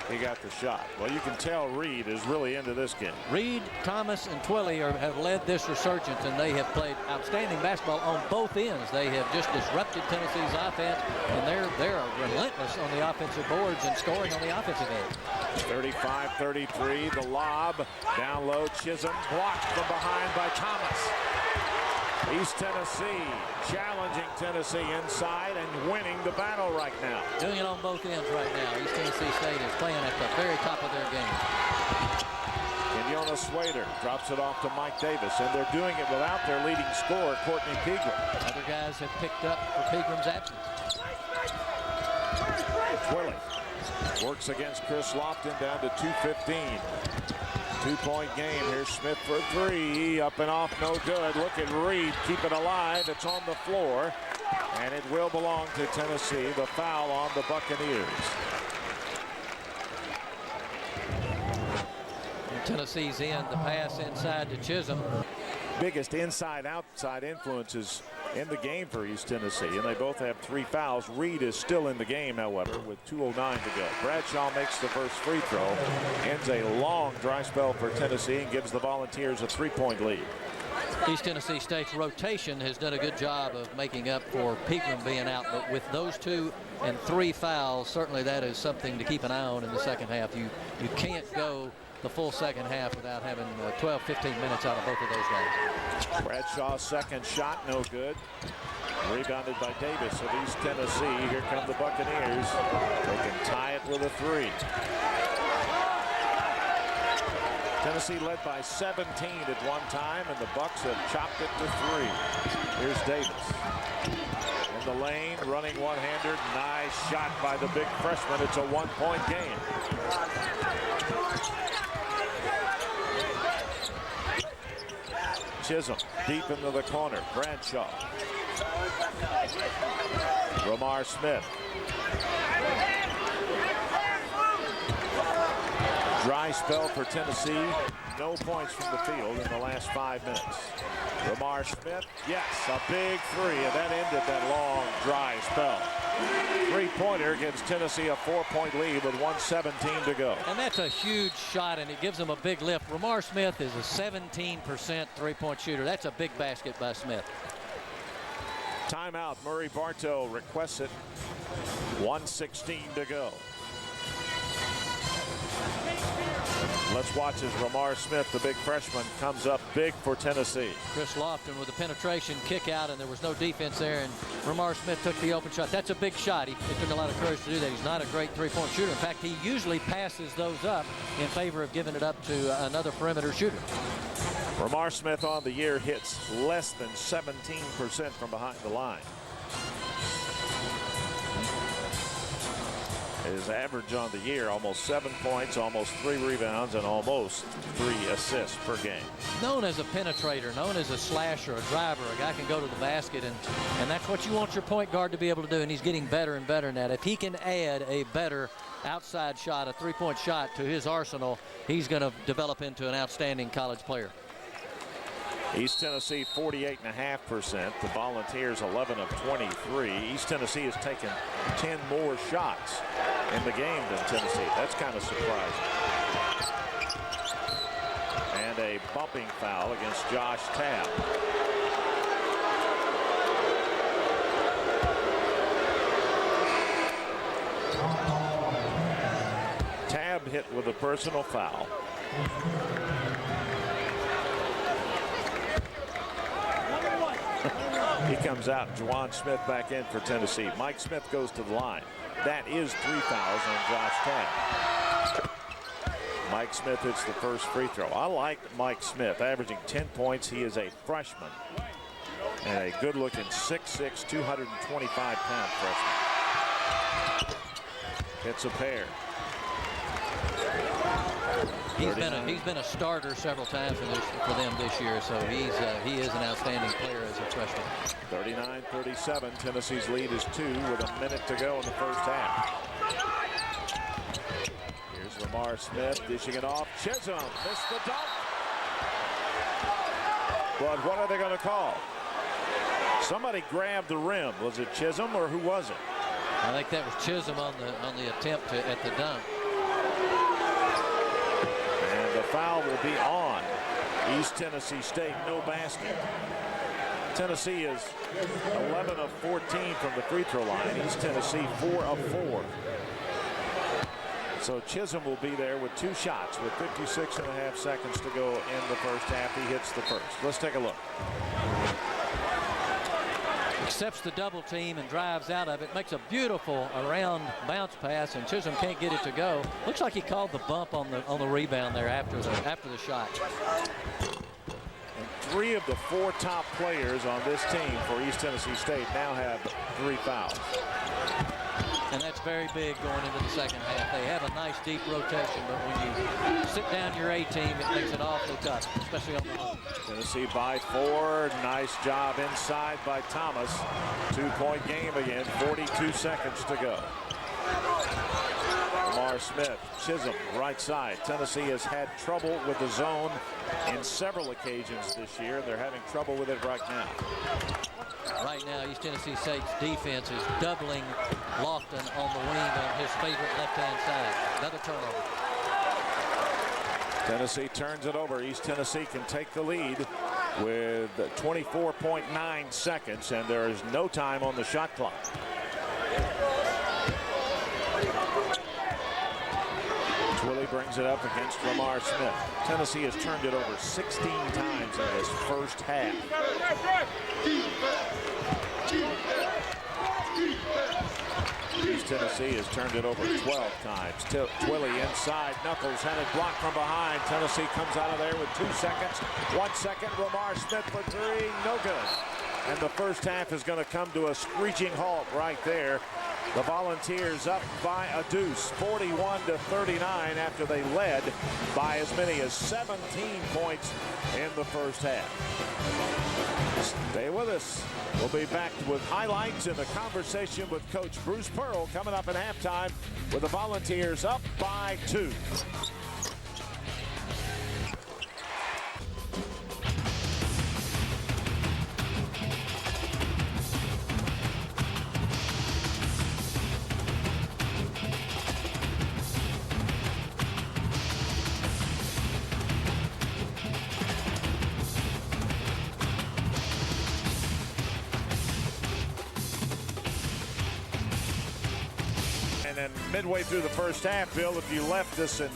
he got the shot. Well, you can tell Reed is really into this game. Reed, Thomas, and Twilly have led this resurgence, and they have played outstanding basketball on both ends. They have just disrupted Tennessee's offense, and they're relentless on the offensive boards and scoring on the offensive end. 35-33, the lob. Down low, Chisholm blocked from behind by Thomas. East Tennessee challenging Tennessee inside and winning the battle right now. Doing it on both ends right now. East Tennessee State is playing at the very top of their game. Kenyatta Swader drops it off to Mike Davis, and they're doing it without their leading scorer, Courtney Pegram. Other guys have picked up for Pegram's absence. Twilly works against Chris Lofton down to 2:15. 2-point game. Here's Smith for 3. Up and off, no good. Look at Reed. Keep it alive. It's on the floor. And it will belong to Tennessee. The foul on the Buccaneers. And Tennessee's in the pass inside to Chisholm. Biggest inside-outside influences in the game for East Tennessee, and they both have 3 fouls. Reed is still in the game, however, with 2:09 to go. Bradshaw makes the first free throw, ends a long dry spell for Tennessee, and gives the Volunteers a 3-point lead. East Tennessee State's rotation has done a good job of making up for Pegram being out, but with those 2 and 3 fouls, certainly that is something to keep an eye on in the second half. You can't go the full second half without having 12-15 minutes out of both of those guys. Bradshaw's second shot, no good. Rebounded by Davis of East Tennessee. Here come the Buccaneers. They can tie it with a 3. Tennessee led by 17 at one time, and the Bucks have chopped it to 3. Here's Davis. In the lane, running one-hander. Nice shot by the big freshman. It's a 1-point game. Chisholm deep into the corner. Bradshaw. Romar Smith. Dry spell for Tennessee. No points from the field in the last 5 minutes. Romar Smith, yes, a big 3, and that ended that long dry spell. 3-pointer gives Tennessee a 4-point lead with 1:17 to go. And that's a huge shot, and it gives them a big lift. Romar Smith is a 17% 3-point shooter. That's a big basket by Smith. Timeout. Murray Bartow requests it. 1:16 to go. Let's watch as Romar Smith, the big freshman, comes up big for Tennessee. Chris Lofton with a penetration kick out, and there was no defense there, and Romar Smith took the open shot. That's a big shot. It took a lot of courage to do that. He's not a great 3-point shooter. In fact, he usually passes those up in favor of giving it up to another perimeter shooter. Romar Smith on the year hits less than 17% from behind the line. His average on the year, almost 7 points, almost 3 rebounds, and almost 3 assists per game. Known as a penetrator, known as a slasher, a driver, a guy can go to the basket, and that's what you want your point guard to be able to do, and he's getting better and better in that. If he can add a better outside shot, a 3-point shot to his arsenal, he's going to develop into an outstanding college player. East Tennessee 48.5%. The Volunteers 11 of 23. East Tennessee has taken 10 more shots in the game than Tennessee. That's kind of surprising. And a bumping foul against Josh Tabb. Tabb hit with a personal foul. He comes out. Juwan Smith back in for Tennessee. Mike Smith goes to the line. That is 3 fouls on Josh Tabb. Mike Smith hits the first free throw. I like Mike Smith, averaging 10 points. He is a freshman and a good-looking 6'6", 225-pound freshman. Hits a pair. He's been a starter several times for them this year, so he is an outstanding player as a freshman. 39-37. Tennessee's lead is 2 with a minute to go in the first half. Here's Romar Smith dishing it off. Chisholm missed the dunk. But what are they going to call? Somebody grabbed the rim. Was it Chisholm or who was it? I think that was Chisholm on the attempt at the dunk. The foul will be on East Tennessee State. No basket. Tennessee is 11 of 14 from the free throw line. East Tennessee 4 of 4. So Chisholm will be there with 2 shots with 56.5 seconds to go in the first half. He hits the first. Let's take a look. Accepts the double team and drives out of it. Makes a beautiful around bounce pass, and Chisholm can't get it to go. Looks like he called the bump on the rebound there after the shot. And 3 of the 4 top players on this team for East Tennessee State now have 3 fouls. and that's very big going into the second half. They have a nice deep rotation, but when you sit down your A team, it makes it awfully tough, especially on the road. Tennessee by 4. Nice job inside by Thomas. 2-point game again. 42 seconds to go. Lamar Smith, Chisholm, right side. Tennessee has had trouble with the zone in several occasions this year. They're having trouble with it right now. Right now, East Tennessee State's defense is doubling Lofton on the wing on his favorite left-hand side. Another turnover. Tennessee turns it over. East Tennessee can take the lead with 24.9 seconds, and there is no time on the shot clock. Twilly brings it up against Lamar Smith. Tennessee has turned it over 16 times in this first half. East Tennessee has turned it over 12 times. Twilly inside, Knuckles had it blocked from behind. Tennessee comes out of there with 2 seconds. 1 second, Lamar Smith for 3, no good. And the first half is going to come to a screeching halt right there. The Volunteers up by a deuce, 41-39, after they led by as many as 17 points in the first half. Stay with us. We'll be back with highlights and a conversation with Coach Bruce Pearl coming up at halftime with the Volunteers up by 2. And midway through the first half, Bill, if you left us and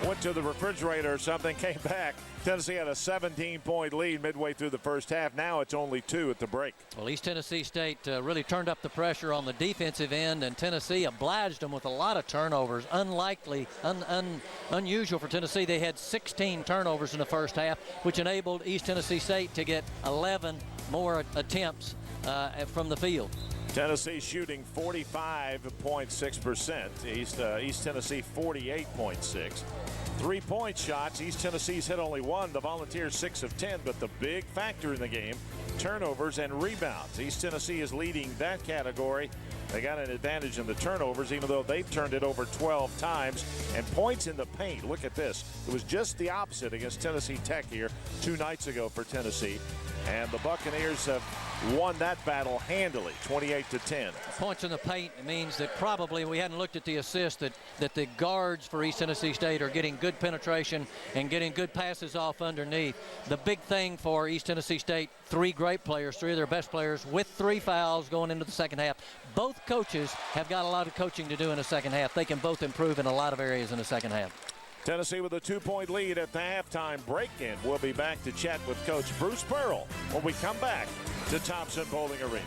went to the refrigerator or something, came back, Tennessee had a 17-point lead midway through the first half. Now it's only 2 at the break. Well, East Tennessee State really turned up the pressure on the defensive end, and Tennessee obliged them with a lot of turnovers. Unusual for Tennessee. They had 16 turnovers in the first half, which enabled East Tennessee State to get 11 more attempts from the field. Tennessee shooting 45.6%. East Tennessee 48.6%. 3-point shots. East Tennessee's hit only 1. The Volunteers 6 of 10. But the big factor in the game, turnovers and rebounds. East Tennessee is leading that category. They got an advantage in the turnovers, even though they've turned it over 12 times. And points in the paint. Look at this. It was just the opposite against Tennessee Tech here 2 nights ago for Tennessee. And the Buccaneers have won that battle handily, 28-10. Points in the paint means that probably we hadn't looked at the assist, that the guards for East Tennessee State are getting good penetration and getting good passes off underneath. The big thing for East Tennessee State, 3 great players, 3 of their best players with 3 fouls going into the second half. Both coaches have got a lot of coaching to do in the second half. They can both improve in a lot of areas in the second half. Tennessee with a 2-point lead at the halftime break-in. We'll be back to chat with Coach Bruce Pearl when we come back to Thompson Bowling Arena.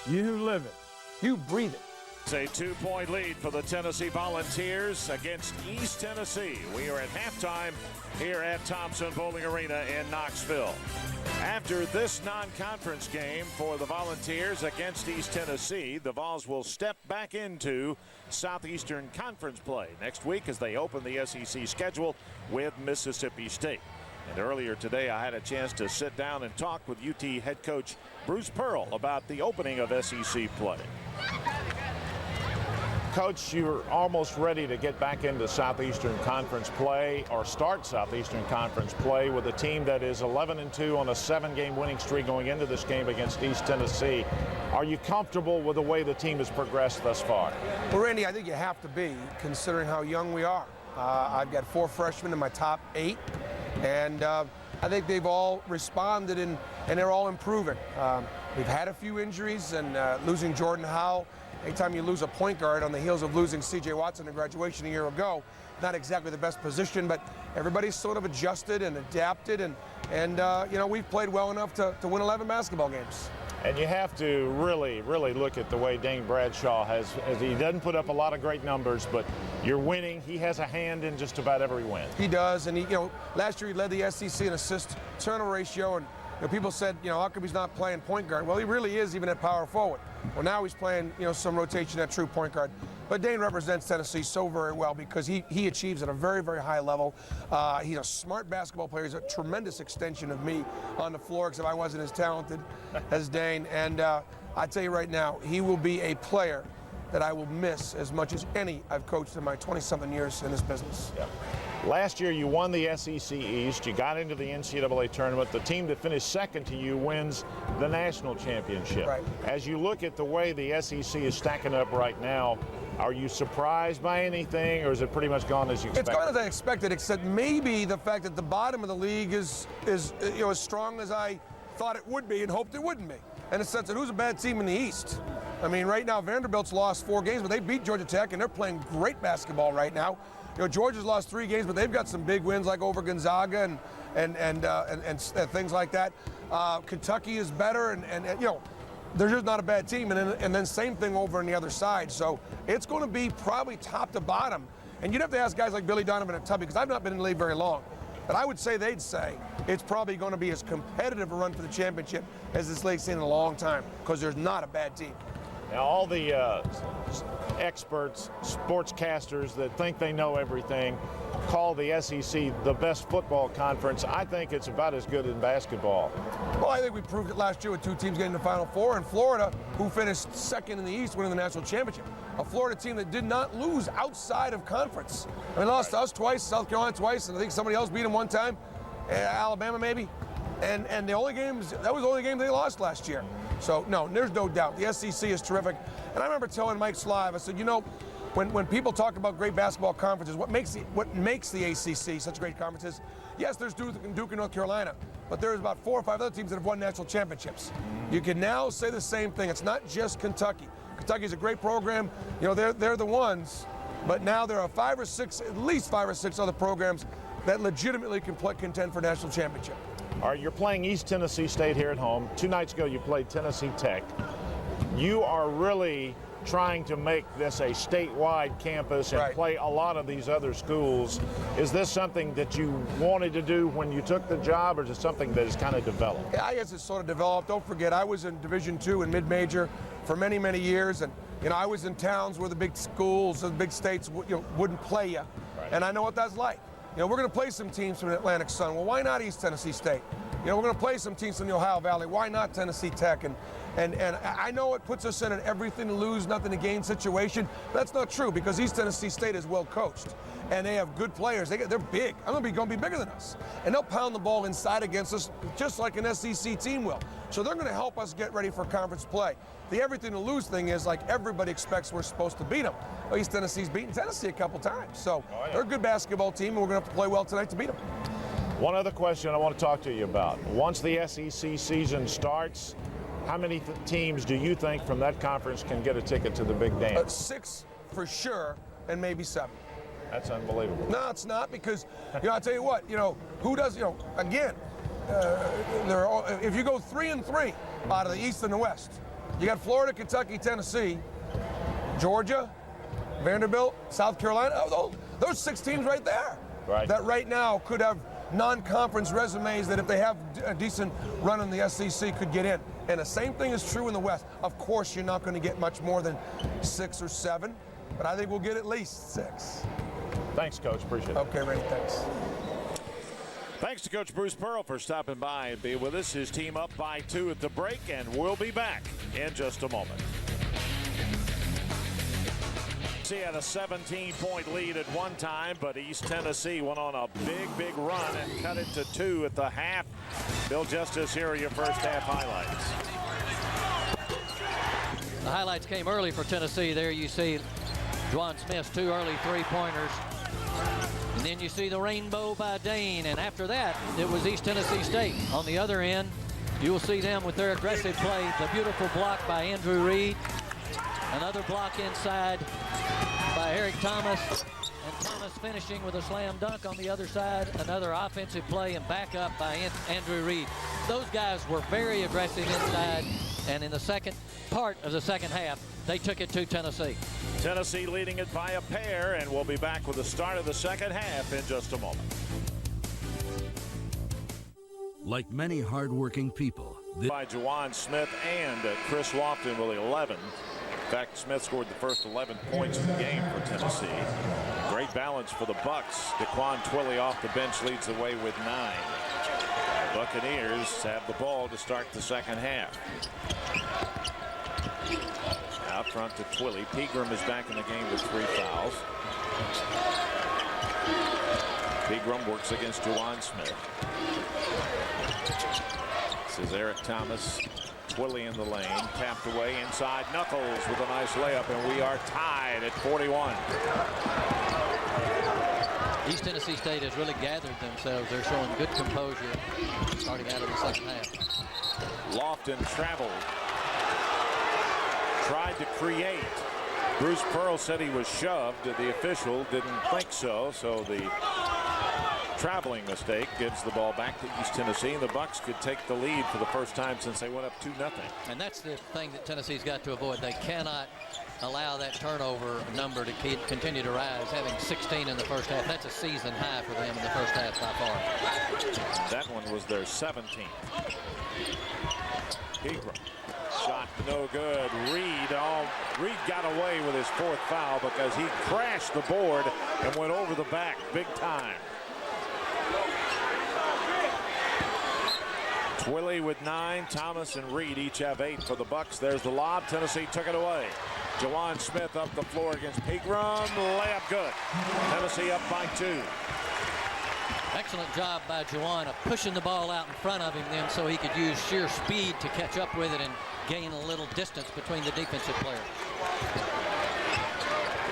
You live it. You breathe it. It's a 2-point lead for the Tennessee Volunteers against East Tennessee. We are at halftime here at Thompson Bowling Arena in Knoxville. After this non-conference game for the Volunteers against East Tennessee, the Vols will step back into Southeastern Conference play next week as they open the SEC schedule with Mississippi State. And earlier today, I had a chance to sit down and talk with UT head coach Bruce Pearl about the opening of SEC play. Coach, you're almost ready to get back into Southeastern Conference play, or start Southeastern Conference play, with a team that is 11-2 on a 7-game winning streak going into this game against East Tennessee. Are you comfortable with the way the team has progressed thus far? Well, Randy, I think you have to be, considering how young we are. I've got 4 freshmen in my top 8, and I think they've all responded, and they're all improving. We've had a few injuries, and losing Jordan Howell. Anytime you lose a point guard on the heels of losing C.J. Watson to graduation a year ago, not exactly the best position, but everybody's sort of adjusted and adapted, and you know, we've played well enough to win 11 basketball games. And you have to really look at the way Dane Bradshaw has he doesn't put up a lot of great numbers, but you're winning. He has a hand in just about every win. He does, and he, you know, last year he led the SEC in assist turnover ratio, and people said, how come he's not playing point guard? Well, he really is, even at power forward. Well, now he's playing, some rotation at true point guard. But Dane represents Tennessee so very well because he achieves at a very, very high level. He's a smart basketball player. He's a tremendous extension of me on the floor, because if I wasn't as talented as Dane. And I tell you right now, he will be a player that I will miss as much as any I've coached in my 20-something years in this business. Yeah. Last year, you won the SEC East. You got into the NCAA tournament. The team that finished second to you wins the national championship. Right. As you look at the way the SEC is stacking up right now, are you surprised by anything, or is it pretty much gone as you expected? It's gone as I expected, except maybe the fact that the bottom of the league is as strong as I thought it would be and hoped it wouldn't be. In the sense that who's a bad team in the East? I mean, right now Vanderbilt's lost 4 games, but they beat Georgia Tech, and they're playing great basketball right now. Georgia's lost 3 games, but they've got some big wins, like over Gonzaga and things like that. Kentucky is better, and they're just not a bad team. And then same thing over on the other side. So it's going to be probably top to bottom. And you'd have to ask guys like Billy Donovan and Tubby, because I've not been in the league very long. But I would say they'd say it's probably going to be as competitive a run for the championship as this league's seen in a long time, because there's not a bad team. Now, all the experts, sportscasters that think they know everything, call the SEC the best football conference. I think it's about as good in basketball. Well, I think we proved it last year with 2 teams getting to the Final Four, and Florida, who finished second in the East, winning the national championship. A Florida team that did not lose outside of conference. I mean, lost to us twice, South Carolina twice, and I think somebody else beat them one time, Alabama maybe. And that was the only game they lost last year. So, no, there's no doubt. The SEC is terrific. And I remember telling Mike Slive, I said, when people talk about great basketball conferences, what makes the ACC such a great conference is, yes, there's Duke and North Carolina, but there's about 4 or 5 other teams that have won national championships. You can now say the same thing. It's not just Kentucky. Kentucky's a great program. They're the ones, but now there are at least 5 or 6 other programs that legitimately can contend for national championship. All right, you're playing East Tennessee State here at home. 2 nights ago, you played Tennessee Tech. You are really trying to make this a statewide campus and play a lot of these other schools. Is this something that you wanted to do when you took the job, or is it something that has kind of developed? Yeah, I guess it's sort of developed. Don't forget, I was in Division II and mid-major for many, many years, and I was in towns where the big schools, the big states, wouldn't play you, and I know what that's like. We're going to play some teams from the Atlantic Sun. Well, why not East Tennessee State? We're going to play some teams from the Ohio Valley. Why not Tennessee Tech? And I know it puts us in an everything to lose, nothing to gain situation. But that's not true, because East Tennessee State is well coached, and they have good players. They're big. I'm going to be bigger than us, and they'll pound the ball inside against us just like an SEC team will. So they're going to help us get ready for conference play. The everything to lose thing is, like, everybody expects we're supposed to beat them. Well, East Tennessee's beaten Tennessee a couple times, so they're a good basketball team, and we're going to have to play well tonight to beat them. One other question I want to talk to you about. Once the SEC season starts, how many teams do you think from that conference can get a ticket to the big dance? 6 for sure, and maybe 7. That's unbelievable. No, it's not, because, I'll tell you what, who does, again, if you go 3-3 out of the East and the West, you got Florida, Kentucky, Tennessee, Georgia, Vanderbilt, South Carolina, those 6 teams right there. That right now could have non-conference resumes that, if they have a decent run in the SEC, could get in. And the same thing is true in the West. Of course, you're not going to get much more than 6 or 7, but I think we'll get at least 6. Thanks, Coach. Appreciate it. Okay, Randy, thanks. Thanks to Coach Bruce Pearl for stopping by and being with us. His team up by 2 at the break, and we'll be back in just a moment. He had a 17-point lead at one time, but East Tennessee went on a big run and cut it to 2 at the half. Bill Justice, here are your first half highlights. The highlights came early for Tennessee. There you see Juwan Smith's 2 early 3-pointers. And then you see the rainbow by Dane. And after that, it was East Tennessee State. On the other end, you will see them with their aggressive play. The beautiful block by Andrew Reed. Another block inside by Eric Thomas, and Thomas finishing with a slam dunk on the other side. Another offensive play and backup by Andrew Reed. Those guys were very aggressive inside, and in the second part of the second half, they took it to Tennessee. Tennessee leading it by a pair, and we'll be back with the start of the second half in just a moment. Like many hardworking people, by Juwan Smith and Chris Lofton with 11. In fact, Smith scored the first 11 points of the game for Tennessee. Great balance for the Bucks. Daquan Twilley off the bench leads the way with 9. Buccaneers have the ball to start the second half. Out front to Twilley. Pegram is back in the game with 3 fouls. Pegram works against Juwan Smith. This is Eric Thomas. Twilley in the lane, tapped away inside. Knuckles with a nice layup, and we are tied at 41. East Tennessee State has really gathered themselves. They're showing good composure starting out of the second half. Lofton traveled. Tried to create. Bruce Pearl said he was shoved. The official didn't think so, so the traveling mistake gives the ball back to East Tennessee, and the Bucks could take the lead for the first time since they went up 2-0. And that's the thing that Tennessee's got to avoid. They cannot allow that turnover number to continue to rise. Having 16 in the first half, that's a season high for them in the first half by far. That one was their 17th. Pegram. Shot no good. Reed got away with his 4th foul because he crashed the board and went over the back big time. Twilley with 9. Thomas and Reed each have 8 for the Bucks. There's the lob. Tennessee took it away. Juwan Smith up the floor against Pegram. Layup good. Tennessee up by 2. Excellent job by Juwan of pushing the ball out in front of him then so he could use sheer speed to catch up with it and gain a little distance between the defensive players.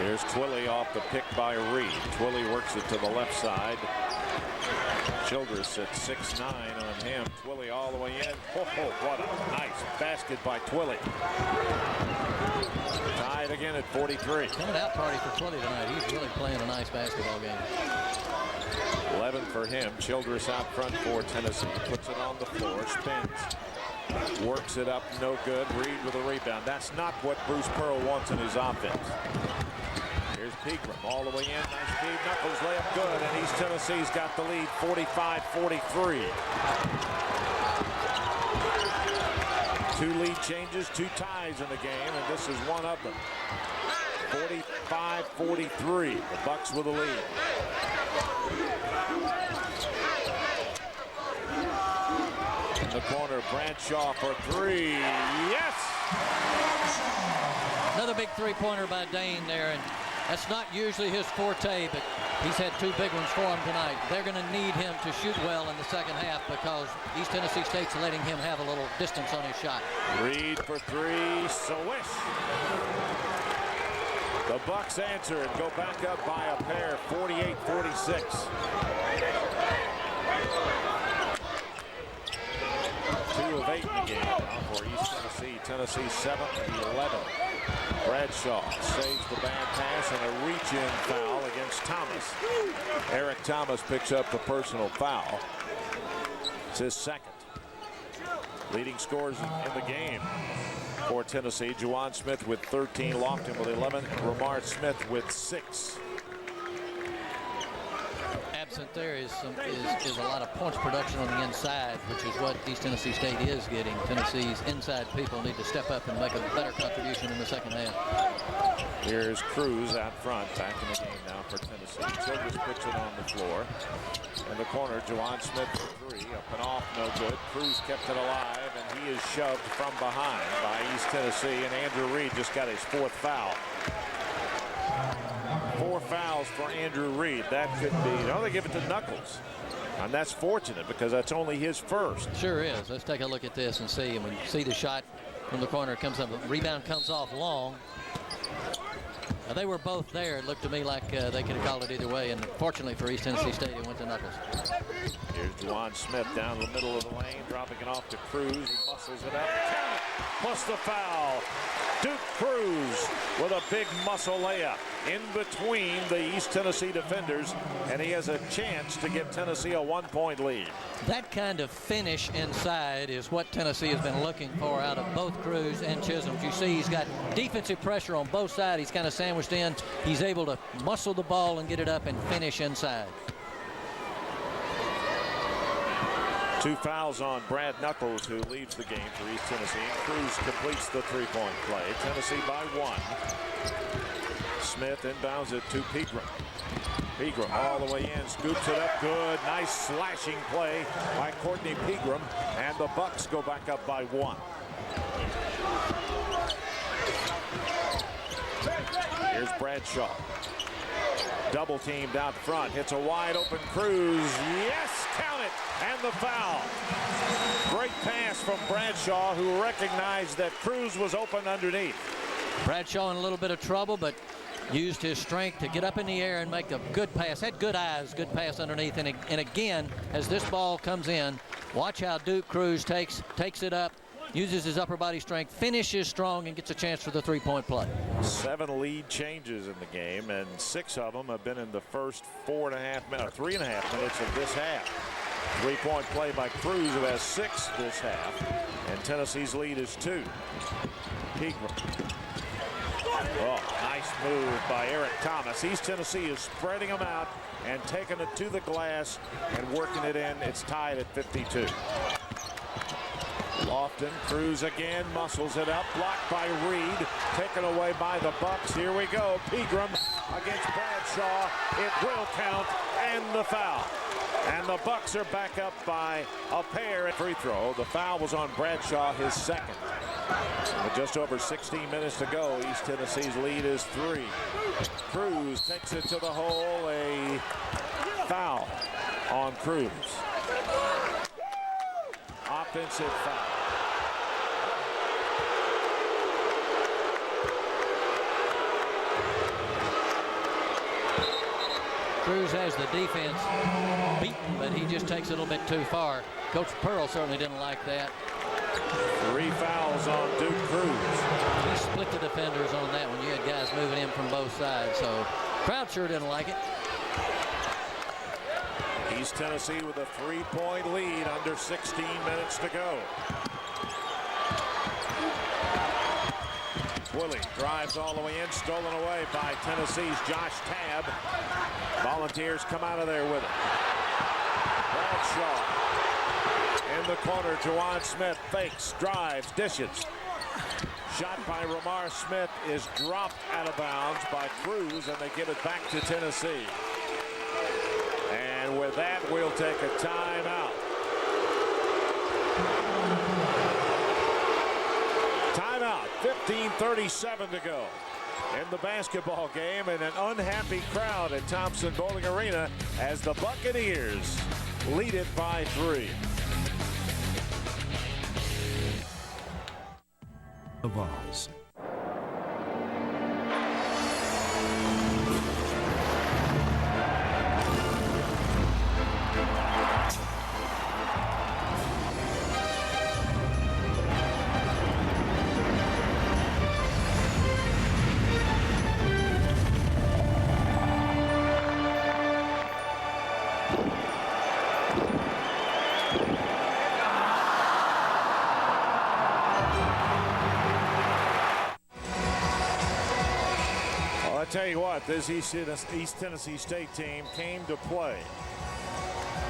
Here's Twilley off the pick by Reed. Twilley works it to the left side. Childress at 6'9" on him. Twilley all the way in. Oh, what a nice basket by Twilley. Tied again at 43. Coming out party for Twilley tonight. He's really playing a nice basketball game. 11 for him. Childress out front for Tennessee. Puts it on the floor. Spins. Works it up. No good. Reed with a rebound. That's not what Bruce Pearl wants in his offense. Here's Pegram all the way in. Nice feed. Knuckles layup good. And East Tennessee's got the lead 45-43. 2 lead changes, 2 ties in the game, and this is one of them. 45-43. The Bucks with the lead. In the corner, Bradshaw for 3. Yes! Another big three-pointer by Dane there, and that's not usually his forte, but he's had 2 big ones for him tonight. They're going to need him to shoot well in the second half because East Tennessee State's letting him have a little distance on his shot. Reed for 3. Swish. The Bucks answer and go back up by a pair, 48-46. 2 of 8 in the game now for East Tennessee. Tennessee 7 of 11. Bradshaw saves the bad pass and a reach-in foul against Thomas. Eric Thomas picks up the personal foul. It's his second. Leading scorers in the game for Tennessee. Juwan Smith with 13, Lofton with 11, and Ramar Smith with 6. Absent there is a lot of points production on the inside, which is what East Tennessee State is getting. Tennessee's inside people need to step up and make a better contribution in the second half. Here's Cruz out front, back in the game now for Tennessee. Childress puts it on the floor. In the corner, Juwan Smith for 3, up and off, no good. Cruz kept it alive, and he is shoved from behind by East Tennessee, and Andrew Reed just got his 4th foul. 4 fouls for Andrew Reed. That could be, they give it to Knuckles. And that's fortunate because that's only his first. Sure is. Let's take a look at this and see. And we see the shot from the corner. It comes up. The rebound comes off long. Now, they were both there. It looked to me like they could have called it either way. And fortunately for East Tennessee State, it went to Knuckles. Here's Juwan Smith down the middle of the lane, dropping it off to Cruz, who muscles it up. Plus the foul. Duke Cruz with a big muscle layup in between the East Tennessee defenders, and he has a chance to give Tennessee a 1-point lead. That kind of finish inside is what Tennessee has been looking for out of both Cruz and Chisholm. You see he's got defensive pressure on both sides. He's kind of sandwiched in. He's able to muscle the ball and get it up and finish inside. 2 fouls on Brad Knuckles, who leads the game for East Tennessee. Cruz completes the three-point play. Tennessee by 1. Smith inbounds it to Pegram. Pegram all the way in, scoops it up good. Nice slashing play by Courtney Pegram, and the Bucks go back up by 1. Here's Bradshaw. Double teamed out front, hits a wide open Cruz. Yes, count it, and the foul. Great pass from Bradshaw, who recognized that Cruz was open underneath. Bradshaw in a little bit of trouble, but used his strength to get up in the air and make a good pass. Had good eyes, good pass underneath. And again, as this ball comes in, watch how Duke Cruz takes it up, uses his upper body strength, finishes strong, and gets a chance for the three-point play. 7 lead changes in the game, and 6 of them have been in the first 3.5 minutes of this half. Three-point play by Cruz, who has 6 this half, and Tennessee's lead is 2. Pegram. Oh, nice move by Eric Thomas. East Tennessee is spreading them out and taking it to the glass and working it in. It's tied at 52. Lofton, Cruz again, muscles it up, blocked by Reed, taken away by the Bucks. Here we go, Pegram against Bradshaw. It will count, and the foul. And the Bucks are back up by a pair at free throw. The foul was on Bradshaw, his second. With just over 16 minutes to go, East Tennessee's lead is 3. Cruz takes it to the hole, a foul on Cruz. Offensive foul. Cruz has the defense beaten, but he just takes it a little bit too far. Coach Pearl certainly didn't like that. 3 fouls on Duke Cruz. He split the defenders on that one. You had guys moving in from both sides, so crowd sure didn't like it. East Tennessee with a 3-point lead, under 16 minutes to go. Willie drives all the way in, stolen away by Tennessee's Josh Tabb. Volunteers come out of there with it. Bradshaw in the corner. Juwan Smith fakes, drives, dishes. Shot by Ramar Smith is dropped out of bounds by Cruz, and they give it back to Tennessee. And with that, we'll take a timeout. Timeout, 15:37 to go in the basketball game, and an unhappy crowd at Thompson Bowling Arena as the Buccaneers lead it by 3. The Vols. Tell you what, this East Tennessee State team came to play.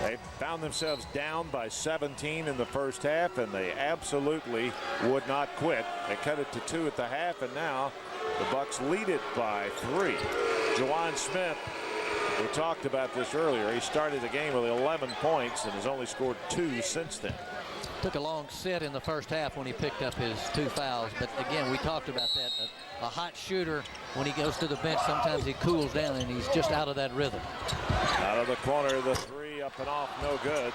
They found themselves down by 17 in the first half, and they absolutely would not quit. They cut it to 2 at the half, and now the Bucks lead it by 3. Juwan Smith, we talked about this earlier. He started the game with 11 points and has only scored 2 since then. Took a long sit in the first half when he picked up his 2 fouls, but again, we talked about that. A hot shooter, when he goes to the bench, sometimes he cools down and he's just out of that rhythm. Out of the corner, the 3 up and off, no good.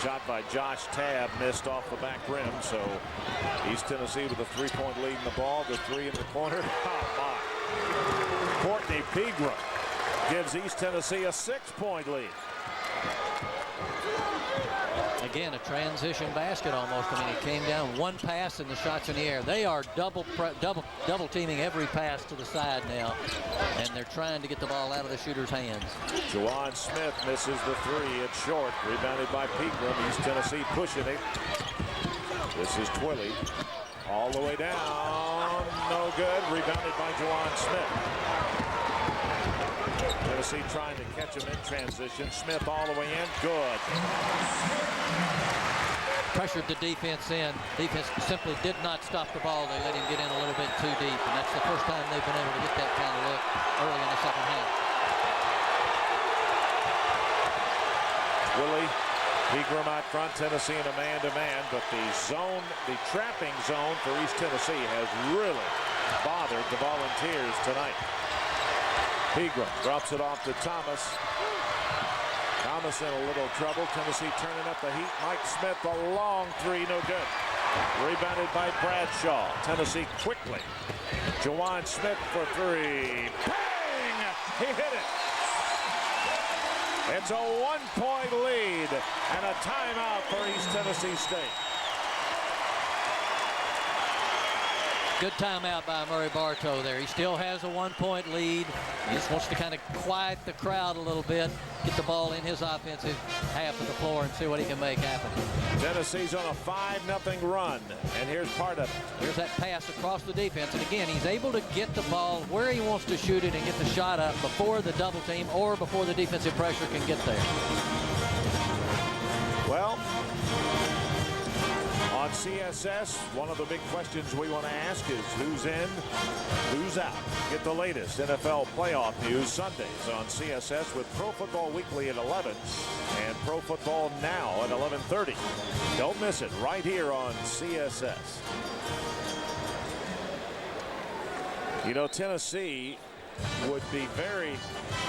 Shot by Josh Tabb, missed off the back rim. So East Tennessee with a 3-point lead in the ball. The 3 in the corner. Oh, my. Courtney Pegram gives East Tennessee a 6-point lead. Again, a transition basket almost. I mean, he came down, 1 pass and the shot's in the air. They are double teaming every pass to the side now, and they're trying to get the ball out of the shooter's hands. Juwan Smith misses the 3. It's short. Rebounded by Pegram. East Tennessee pushing it. This is Twilly. All the way down. No good. Rebounded by Juwan Smith. Tennessee trying to catch him in transition. Smith all the way in. Good. Pressured the defense in. Defense simply did not stop the ball. They let him get in a little bit too deep, and that's the first time they've been able to get that kind of look early in the second half. Willie Pegram out front. Tennessee in a man-to-man, but the trapping zone for East Tennessee has really bothered the Volunteers tonight. Pegram drops it off to Thomas. Thomas in a little trouble. Tennessee turning up the heat. Mike Smith, a long three, no good. Rebounded by Bradshaw. Tennessee quickly. Jawan Smith for three. Bang! He hit it. It's a 1-point lead and a timeout for East Tennessee State. Good timeout by Murray Bartow there. He still has a 1-point lead. He just wants to kind of quiet the crowd a little bit, get the ball in his offensive half of the floor and see what he can make happen. Tennessee's on a 5-0 run, and here's part of it. Here's that pass across the defense, and again, he's able to get the ball where he wants to shoot it and get the shot up before the double team or before the defensive pressure can get there. Well, on CSS, one of the big questions we want to ask is who's in, who's out. Get the latest NFL playoff news Sundays on CSS with Pro Football Weekly at 11 and Pro Football Now at 11:30. Don't miss it right here on CSS. You know, Tennessee would be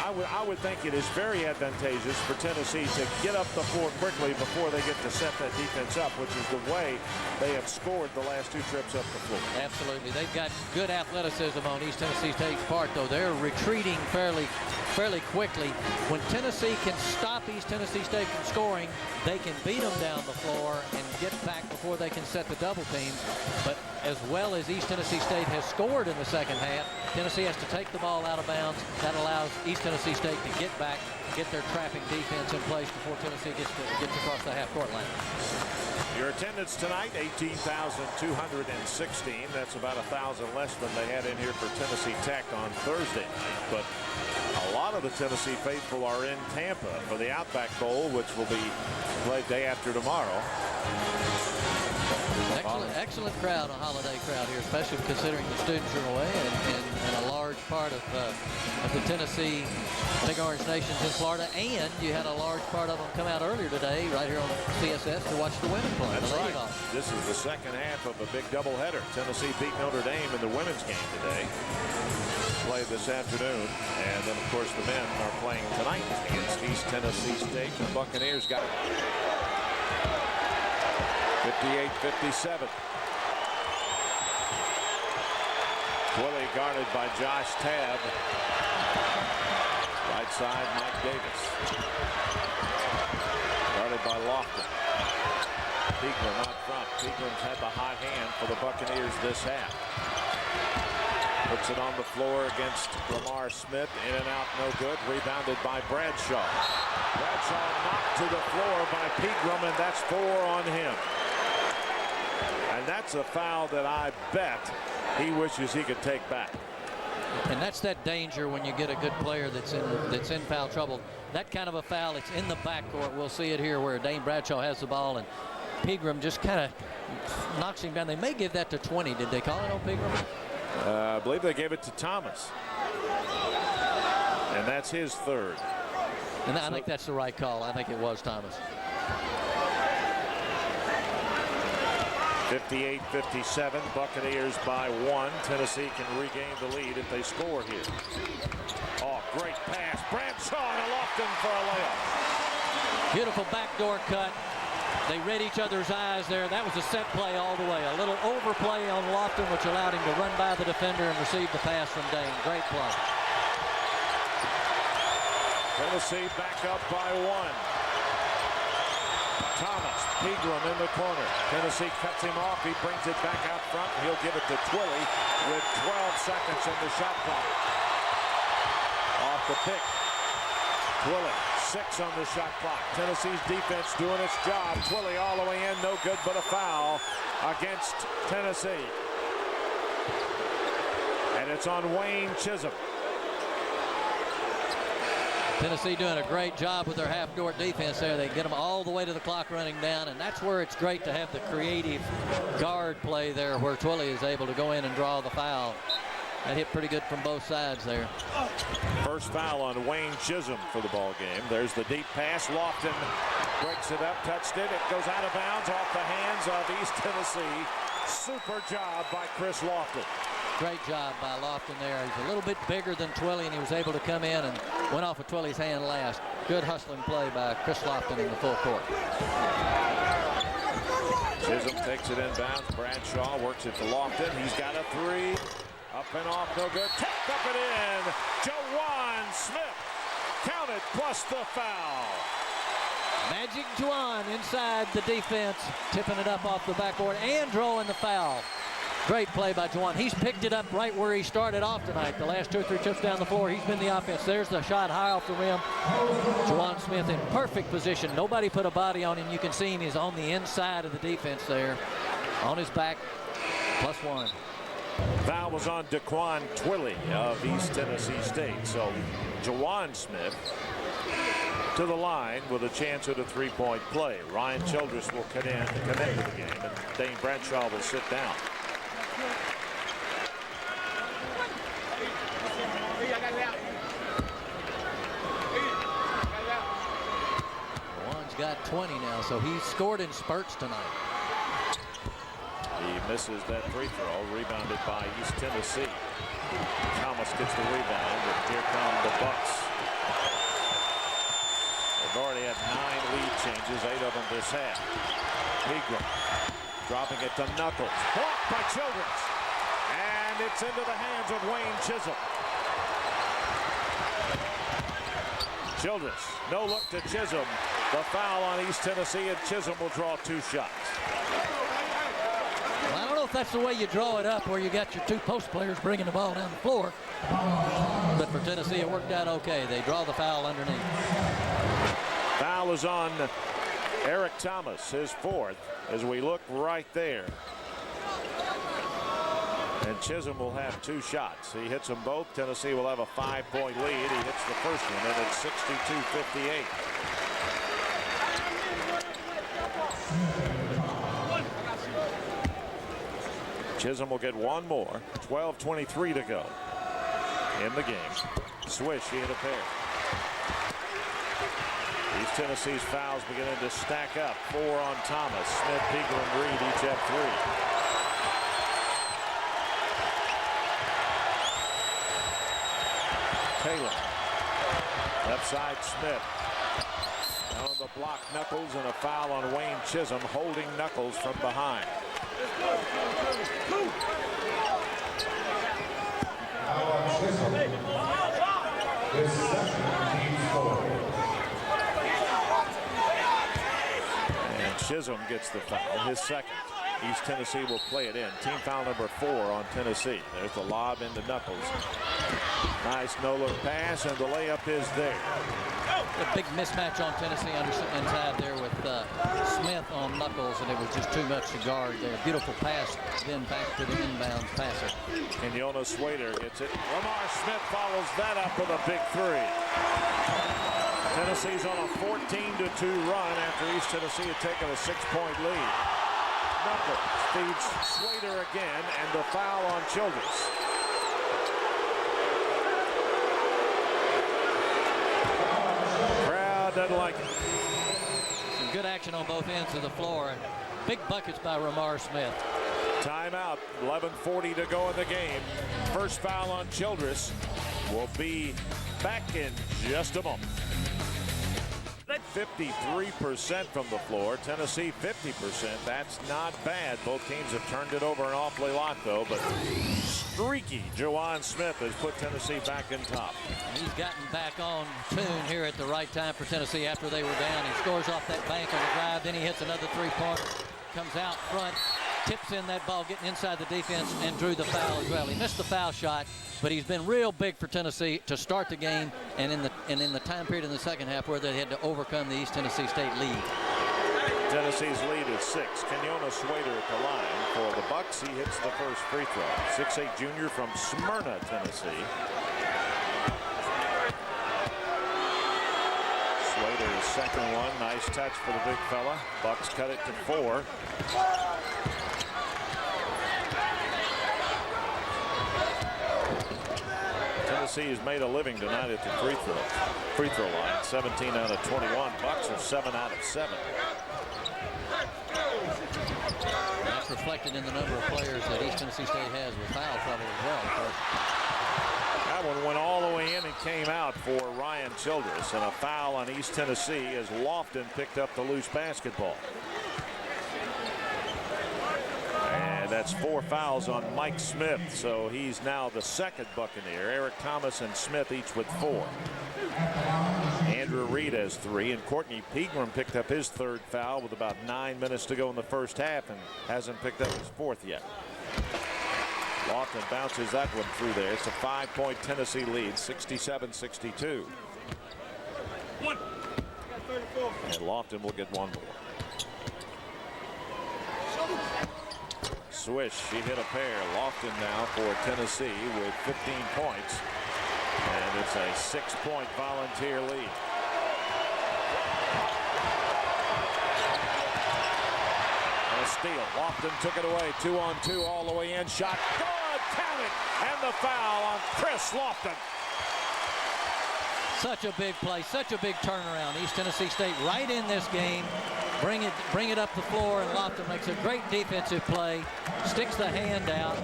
I would think it is very advantageous for Tennessee to get up the floor quickly before they get to set that defense up, which is the way they have scored the last two trips up the floor. Absolutely. They've got good athleticism on East Tennessee State's part, though. They're retreating fairly quickly. When Tennessee can stop East Tennessee State from scoring, they can beat them down the floor and get back before they can set the double team. But as well as East Tennessee State has scored in the second half, Tennessee has to take the ball out of bounds. That allows East Tennessee State to get back, get their trapping defense in place before Tennessee gets across the half-court line. Your attendance tonight, 18,216. That's about 1,000 less than they had in here for Tennessee Tech on Thursday night. But a lot of the Tennessee faithful are in Tampa for the Outback Bowl, which will be played day after tomorrow. Excellent crowd, a holiday crowd here, especially considering the students are away and a large part of the Tennessee Big Orange Nation's in Florida. And you had a large part of them come out earlier today right here on CSS to watch the women play. That's right. This is the second half of a big doubleheader. Tennessee beat Notre Dame in the women's game today. Played this afternoon. And then, of course, the men are playing tonight against East Tennessee State. The Buccaneers got 58-57. Willie guarded by Josh Tabb. Right side, Mike Davis. Guarded by Lofton. Pegram out front. Pegram's had the hot hand for the Buccaneers this half. Puts it on the floor against Lamar Smith. In and out, no good. Rebounded by Bradshaw. Bradshaw knocked to the floor by Pegram, and that's 4 on him. And that's a foul that I bet he wishes he could take back. And that's that danger when you get a good player that's in foul trouble. That kind of a foul, it's in the backcourt. We'll see it here where Dane Bradshaw has the ball and Pegram just kind of knocks him down. They may give that to 20. Did they call it on Pegram? I believe they gave it to Thomas. And that's his third. And I think that's the right call. I think it was Thomas. 58-57, Buccaneers by 1. Tennessee can regain the lead if they score here. Oh, great pass. Bradshaw and Lofton for a layup. Beautiful backdoor cut. They read each other's eyes there. That was a set play all the way. A little overplay on Lofton, which allowed him to run by the defender and receive the pass from Dane. Great play. Tennessee back up by 1. Thomas, Pegram in the corner. Tennessee cuts him off. He brings it back out front. He'll give it to Twilly with 12 seconds on the shot clock. Off the pick. Twilly, 6 on the shot clock. Tennessee's defense doing its job. Twilly all the way in, no good, but a foul against Tennessee. And it's on Wayne Chisholm. Tennessee doing a great job with their half-court defense there. They get them all the way to the clock running down, and that's where it's great to have the creative guard play there where Twilley is able to go in and draw the foul. That hit pretty good from both sides there. First foul on Wayne Chisholm for the ball game. There's the deep pass. Lofton breaks it up, touched it. It goes out of bounds off the hands of East Tennessee. Super job by Chris Lofton. Great job by Lofton there. He's a little bit bigger than Twilley, and he was able to come in and went off of Twilley's hand last. Good hustling play by Chris Lofton in the full court. Chisholm takes it inbounds. Bradshaw works it to Lofton. He's got a three. Up and off, no good. Tipped up and in. Jawan Smith. Count it, plus the foul. Magic Juwan inside the defense, tipping it up off the backboard and drawing the foul. Great play by Juwan. He's picked it up right where he started off tonight. The last 2 or 3 trips down the floor, he's been the offense. There's the shot high off the rim. Juwan Smith in perfect position. Nobody put a body on him. You can see him. He's on the inside of the defense there. On his back, +1. Foul was on Daquan Twilley of East Tennessee State. So Juwan Smith to the line with a chance at a three-point play. Ryan Childress will come into the game, and Dane Bradshaw will sit down. Juwan's got 20 now, so he's scored in spurts tonight. He misses that free throw, rebounded by East Tennessee. Thomas gets the rebound, and here come the Bucks. They've already had 9 lead changes, 8 of them this half. Pegram dropping it to Knuckles. Blocked by Childress. And it's into the hands of Wayne Chisholm. Childress, no look to Chisholm. The foul on East Tennessee, and Chisholm will draw 2 shots. Well, I don't know if that's the way you draw it up, where you got your 2 post players bringing the ball down the floor. But for Tennessee, it worked out okay. They draw the foul underneath. Foul is on Eric Thomas, his 4th, as we look right there. And Chisholm will have 2 shots. He hits them both. Tennessee will have a 5-point lead. He hits the first one, and it's 62-58. Chisholm will get 1 more. 12:23 to go in the game. Swish, he hit a pair. East Tennessee's fouls beginning to stack up. 4 on Thomas. Smith, Pegram, and Reed each have 3. Taylor. Left side, Smith. On the block, Knuckles, and a foul on Wayne Chisholm, holding Knuckles from behind. And Chisholm gets the foul, his 2nd. East Tennessee will play it in. Team foul number 4 on Tennessee. There's the lob into Knuckles. Nice no-look pass, and the layup is there. A big mismatch on Tennessee inside there with Smith on Knuckles, and it was just too much to guard there. Beautiful pass, then back to the inbounds passer. And Jonas Swader gets it. Lamar Smith follows that up with a big 3. Tennessee's on a 14-2 run after East Tennessee had taken a 6-point lead. Knuckles feeds Swader again, and the foul on Childress. Crowd doesn't like it. Some good action on both ends of the floor, and big buckets by Lamar Smith. Timeout. 11:40 to go in the game. First foul on Childress. Will be back in just a moment. 53% from the floor. Tennessee 50%. That's not bad. Both teams have turned it over an awfully lot, though. But streaky Juwan Smith has put Tennessee back in top. He's gotten back on tune here at the right time for Tennessee after they were down. He scores off that bank on the drive. Then he hits another 3-pointer. Comes out front. Tips in that ball, getting inside the defense, and drew the foul as well. He missed the foul shot, but he's been real big for Tennessee to start the game and in the time period in the second half where they had to overcome the East Tennessee State lead. Tennessee's lead is 6. Kenyatta Swader at the line for the Bucks. He hits the first free throw. 6'8" junior from Smyrna, Tennessee. Slater's second one. Nice touch for the big fella. Bucks cut it to 4. Tennessee has made a living tonight at the free throw line. 17 out of 21. Bucks are 7 out of 7. That's reflected in the number of players that East Tennessee State has with foul trouble as well. That one went all the way in and came out for Ryan Childress, and a foul on East Tennessee as Lofton picked up the loose basketball. And that's 4 fouls on Mike Smith, so he's now the second Buccaneer. Eric Thomas and Smith each with 4. Andrew Reed has 3, and Courtney Pegram picked up his 3rd foul with about 9 minutes to go in the first half and hasn't picked up his 4th yet. Lofton bounces that one through there. It's a 5-point Tennessee lead, 67-62. And Lofton will get one more. Swish, she hit a pair. Lofton now for Tennessee with 15 points. And it's a 6-point Volunteer lead. And a steal. Lofton took it away. 2-on-2 all the way in. Shot. Good. Count it. And the foul on Chris Lofton. Such a big play. Such a big turnaround. East Tennessee State right in this game. Bring it up the floor, and Lofton makes a great defensive play. Sticks the hand out.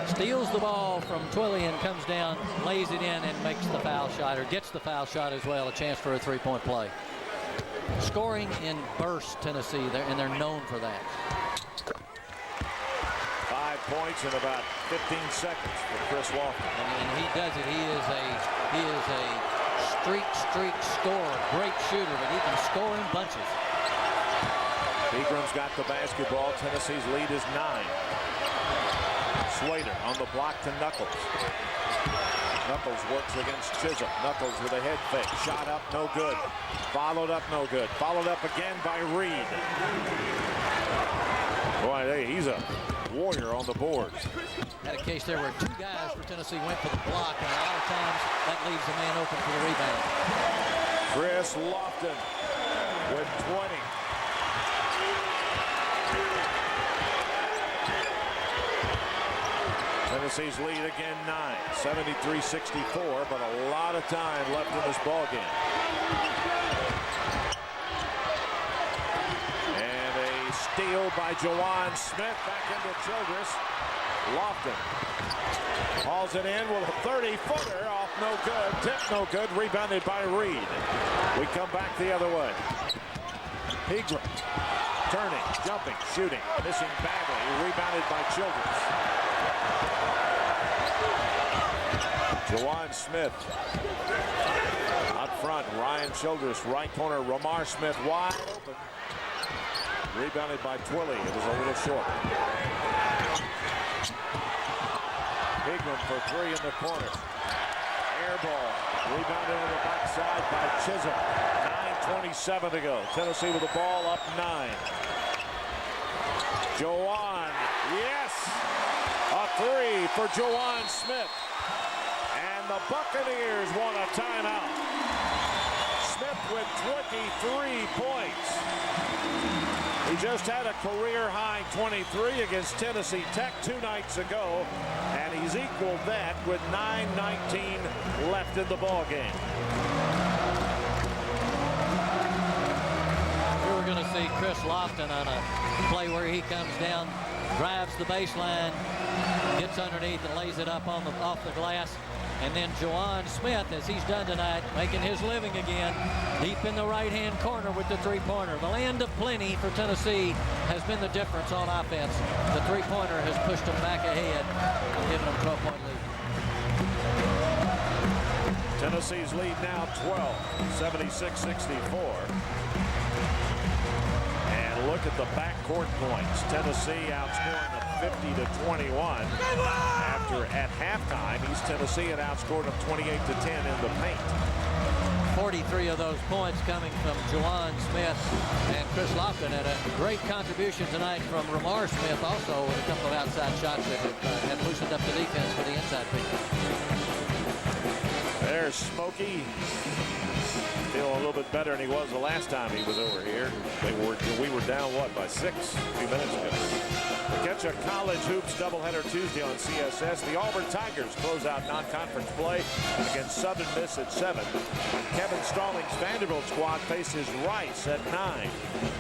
Steals the ball from Twilley and comes down, lays it in, and makes the foul shot, or gets the foul shot as well, a chance for a 3-point play. Scoring in bursts, Tennessee, and they're known for that. 5 points in about 15 seconds for Chris Lofton. And he does it. He is a streak scorer, great shooter, but he can score in bunches. Pegram's got the basketball. Tennessee's lead is 9. Slater on the block to Knuckles. Knuckles works against Chisholm. Knuckles with a head fake. Shot up, no good. Followed up, no good. Followed up again by Reed. Boy, hey, he's a warrior on the boards. Had a case there where 2 guys for Tennessee went for the block, and a lot of times that leaves the man open for the rebound. Chris Lofton with 20. Tennessee's lead again 9, 73-64, but a lot of time left in this ball game. And a steal by Jawan Smith back into Childress. Lofton hauls it in with a 30-footer off, no good. Tip no good. Rebounded by Reed. We come back the other way. Pegram turning, jumping, shooting, missing badly. Rebounded by Childress. Jawan Smith out front. Ryan Childress, right corner. Ramar Smith wide open. Rebounded by Twilley. It was a little short. Pegram for 3 in the corner. Air ball. Rebounded on the backside by Chisholm. 9:27 to go. Tennessee with the ball up 9. Jawan. Yes. A 3 for Jawan Smith. And the Buccaneers want a timeout. Smith with 23 points. He just had a career-high 23 against Tennessee Tech 2 nights ago, and he's equaled that with 9:19 left in the ball game. We were going to see Chris Lofton on a play where he comes down, drives the baseline, gets underneath and lays it up on off the glass. And then Jawan Smith, as he's done tonight, making his living again, deep in the right-hand corner with the 3-pointer. The land of plenty for Tennessee has been the difference on offense. The 3-pointer has pushed them back ahead, giving them a 12-point lead. Tennessee's lead now 12, 76-64. And look at the backcourt points. Tennessee outscoring them 50-21. After at halftime, East Tennessee had outscored them 28-10 in the paint. 43 of those points coming from Jawan Smith and Chris Lofton, and a great contribution tonight from Ramar Smith also with a couple of outside shots that have loosened up the defense for the inside people. There's Smokey. Feeling a little bit better than he was the last time he was over here. We were down, what, by 6 a few minutes ago. Catch a college hoops doubleheader Tuesday on CSS. The Auburn Tigers close out non-conference play against Southern Miss at 7. Kevin Stallings' Vanderbilt squad faces Rice at 9.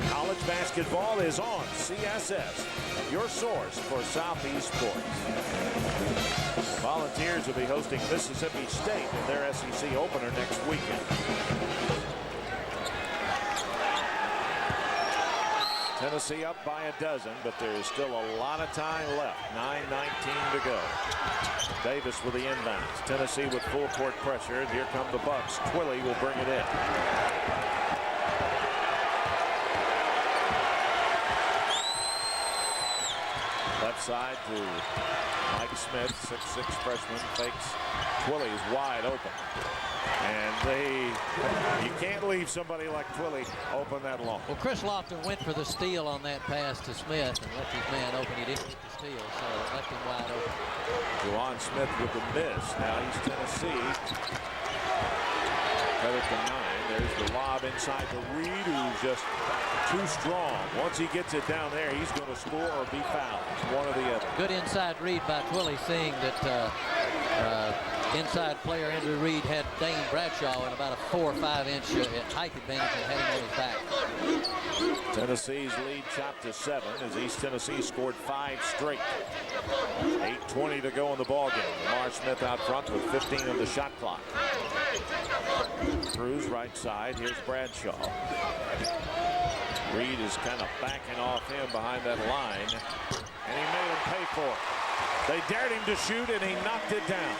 College basketball is on CSS, your source for Southeast sports. The Volunteers will be hosting Mississippi State in their SEC opener next weekend. Tennessee up by a dozen, but there is still a lot of time left. 9:19 to go. Davis with the inbounds. Tennessee with full court pressure, and here come the Bucks. Twilley will bring it in. Left side to Mike Smith, 6'6" freshman, fakes. Twilley is wide open. And you can't leave somebody like Twilley open that long. Well, Chris Lofton went for the steal on that pass to Smith and left his man open. He didn't get the steal, so it left him wide open. Juwan Smith with the miss. Now he's Tennessee. Cut it to 9. There's the lob inside to Reed, who's just too strong. Once he gets it down there, he's going to score or be fouled. One or the other. Good inside read by Twilley, seeing that inside player Andrew Reed had Dane Bradshaw in about a 4 or 5 inch height advantage and had him on his back. Tennessee's lead chopped to 7 as East Tennessee scored 5 straight. 8:20 to go in the ball game. Lamar Smith out front with 15 on the shot clock. Cruz right side. Here's Bradshaw. Reed is kind of backing off him behind that line, and he made him pay for it. They dared him to shoot, and he knocked it down.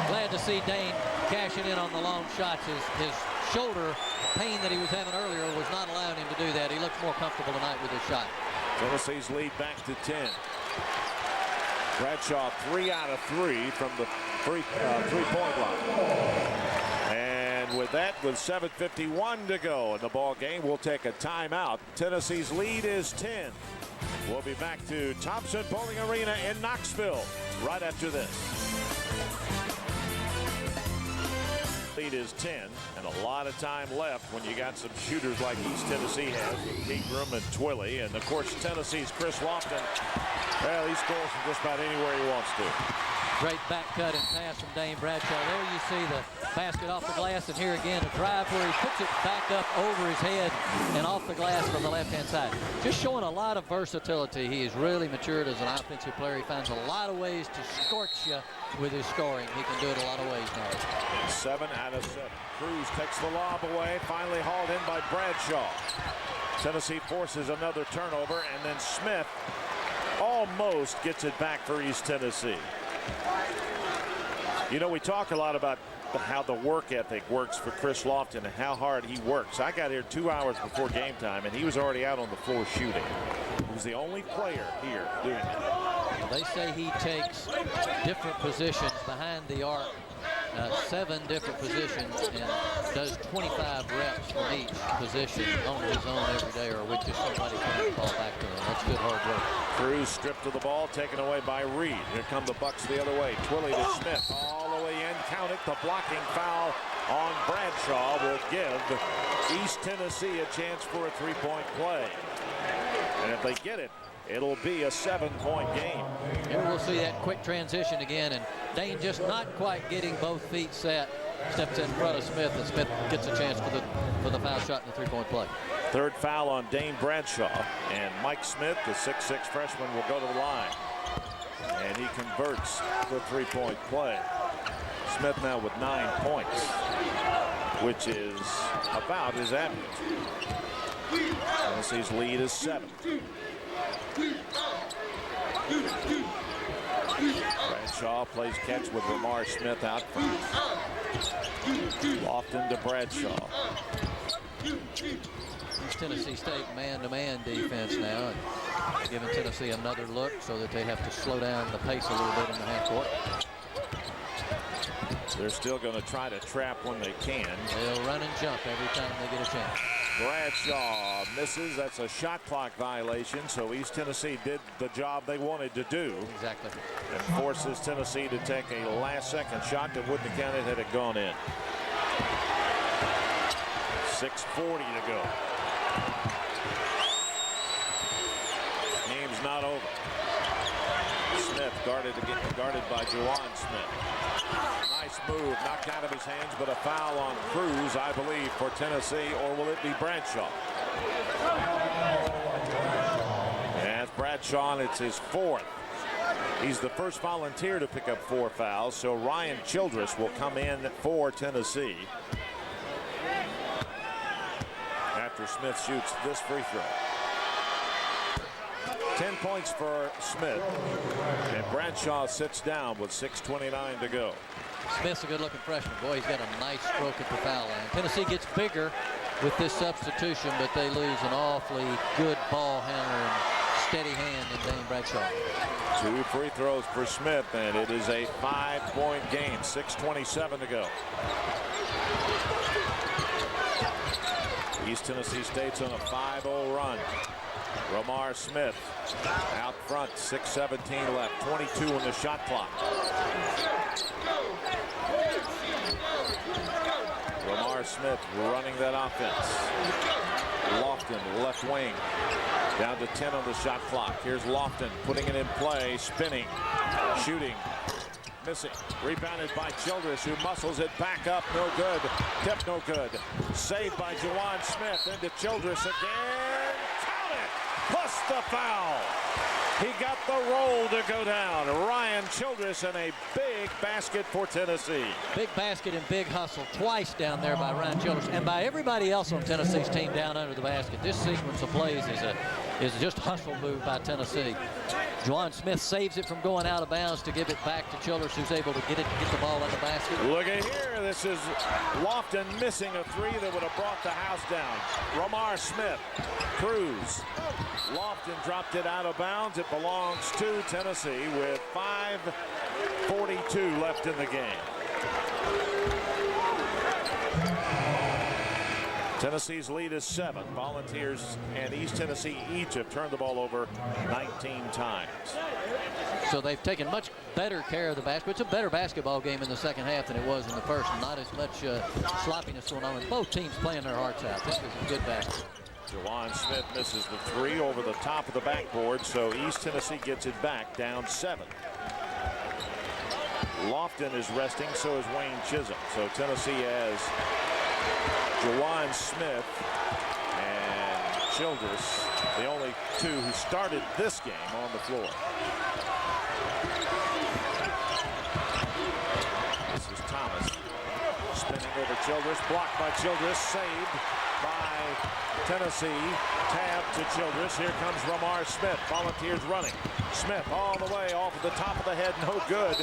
Glad to see Dane cashing in on the long shots. His shoulder pain that he was having earlier was not allowing him to do that. He looks more comfortable tonight with his shot. Tennessee's lead back to 10. Bradshaw 3 out of 3 from the three-point line. And with that, with 7:51 to go in the ball game, we'll take a timeout. Tennessee's lead is 10. We'll be back to Thompson Bowling Arena in Knoxville right after this. Lead is 10, and a lot of time left when you got some shooters like East Tennessee has with Pegram and Twilley. And of course, Tennessee's Chris Lofton, well, he scores from just about anywhere he wants to. Great back cut and pass from Dane Bradshaw. There you see the basket off the glass, and here again a drive where he puts it back up over his head and off the glass from the left-hand side. Just showing a lot of versatility. He is really matured as an offensive player. He finds a lot of ways to scorch you with his scoring. He can do it a lot of ways now. 7 out of 7. Cruz takes the lob away, finally hauled in by Bradshaw. Tennessee forces another turnover, and then Smith almost gets it back for East Tennessee. You know, we talk a lot about how the work ethic works for Chris Lofton and how hard he works. I got here 2 hours before game time, and he was already out on the floor shooting. He was the only player here doing it. They say he takes different positions behind the arc, 7 different positions, and does 25 reps from each position on his own every day, or with just somebody trying to ball back to him. That's good hard work. Cruz stripped of the ball, taken away by Reed. Here come the Bucks the other way. Twilley to Smith, all the way in. Count it. The blocking foul on Bradshaw will give East Tennessee a chance for a 3-point play. And if they get it, it'll be a 7-point game. Here we'll see that quick transition again, and Dane just not quite getting both feet set. Steps in front of Smith, and Smith gets a chance for the foul shot in the 3-point play. Third foul on Dane Bradshaw, and Mike Smith, the 6'6" freshman, will go to the line. And he converts the 3-point play. Smith now with 9 points, which is about his average. Tennessee's lead is 7. Bradshaw plays catch with Lamar Smith out front. Lofton to Bradshaw. Tennessee State man-to-man defense now, and giving Tennessee another look so that they have to slow down the pace a little bit in the half court. They're still going to try to trap when they can. They'll run and jump every time they get a chance. Bradshaw misses. That's a shot clock violation. So East Tennessee did the job they wanted to do. Exactly. And forces Tennessee to take a last-second shot that wouldn't have counted had it gone in. 6:40 to go. Game's not over. Smith guarded by Juwan Smith. Nice move, knocked out of his hands, but a foul on Cruz, I believe, for Tennessee, or will it be Bradshaw? And it's Bradshaw, and it's his 4th. He's the first volunteer to pick up 4 fouls, so Ryan Childress will come in for Tennessee after Smith shoots this free throw. 10 points for Smith, and Bradshaw sits down with 6:29 to go. Smith's a good-looking freshman. Boy, he's got a nice stroke at the foul line. Tennessee gets bigger with this substitution, but they lose an awfully good ball handler and steady hand in Dane Bradshaw. 2 free throws for Smith, and it is a 5-point game. 6:27 to go. East Tennessee State's on a 5-0 run. Romar Smith out front, 6:17 left, 22 in the shot clock. Romar Smith running that offense. Lofton, left wing, down to 10 on the shot clock. Here's Lofton putting it in play, spinning, shooting, missing. Rebounded by Childress, who muscles it back up. No good. Tip no good. Saved by Juwan Smith. Into Childress again. Count it! Plus the foul. He got the roll to go down. Ryan Childress and a big basket for Tennessee. Big basket and big hustle twice down there by Ryan Childress and by everybody else on Tennessee's team down under the basket. This sequence of plays is just hustle move by Tennessee. Juwan Smith saves it from going out of bounds to give it back to Childress, who's able to get the ball in the basket. Look at here. This is Lofton missing a 3 that would have brought the house down. Romar Smith, Cruz. Lofton dropped it out of bounds. It belongs to Tennessee with 5:42 left in the game. Tennessee's lead is 7. Volunteers and East Tennessee each have turned the ball over 19 times. So they've taken much better care of the basket. It's a better basketball game in the second half than it was in the first. Not as much sloppiness going on. And both teams playing their hearts out. This was a good basket. Juwan Smith misses the 3 over the top of the backboard, so East Tennessee gets it back, down 7. Lofton is resting, so is Wayne Chisholm. So Tennessee has Juwan Smith and Childress, the only 2 who started this game, on the floor. This is Thomas spinning over Childress, blocked by Childress, saved by Tennessee. Tab to Childress. Here comes Romar Smith. Volunteers running. Smith all the way off the top of the head, no good.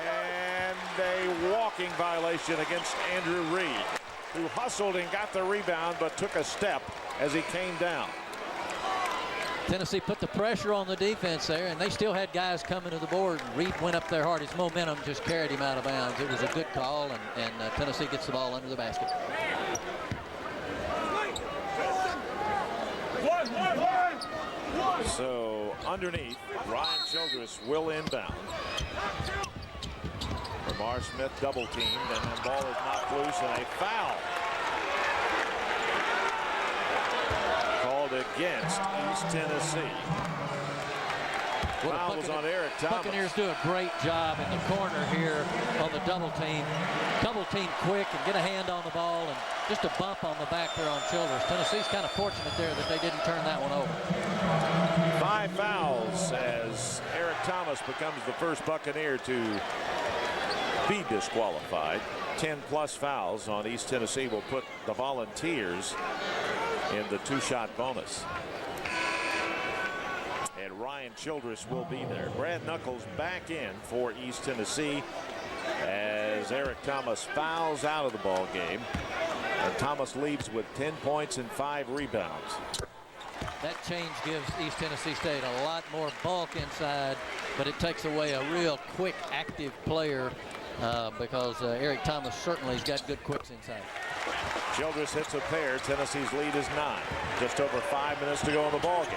And a walking violation against Andrew Reed, who hustled and got the rebound but took a step as he came down. Tennessee put the pressure on the defense there, and they still had guys coming to the board. Reed went up there hard. His momentum just carried him out of bounds. It was a good call, and Tennessee gets the ball under the basket. So underneath, Ryan Childress will inbound. Romar Smith double teamed, and the ball is knocked loose, and a foul called against East Tennessee. Foul was on Eric Thomas. Buccaneers do a great job in the corner here on the double team. Double team quick and get a hand on the ball, and just a bump on the back there on Childress. Tennessee's kind of fortunate there that they didn't turn that one over. 5 fouls as Eric Thomas becomes the first Buccaneer to be disqualified. 10+ fouls on East Tennessee will put the Volunteers in the 2-shot bonus. And Ryan Childress will be there. Brad Knuckles back in for East Tennessee as Eric Thomas fouls out of the ball game. And Thomas leaves with 10 points and 5 rebounds. That change gives East Tennessee State a lot more bulk inside, but it takes away a real quick, active player because Eric Thomas certainly has got good quicks inside. Childress hits a pair. Tennessee's lead is 9. Just over 5 minutes to go in the ball game.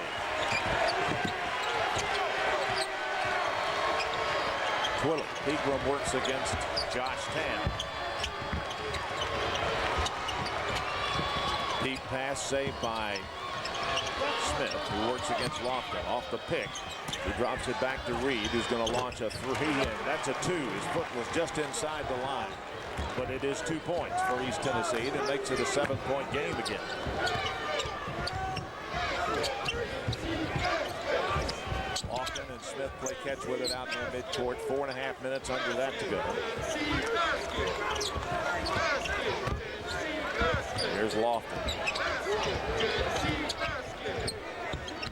Twilly. Pegram works against Josh Tam. Deep pass saved by Smith, who works against Lofton. Off the pick. He drops it back to Reed, who's going to launch a 3, and that's a 2. His foot was just inside the line. But it is 2 points for East Tennessee. That makes it a 7-point game again. Lofton and Smith play catch with it out near midcourt. 4.5 minutes under that to go. Here's Lofton.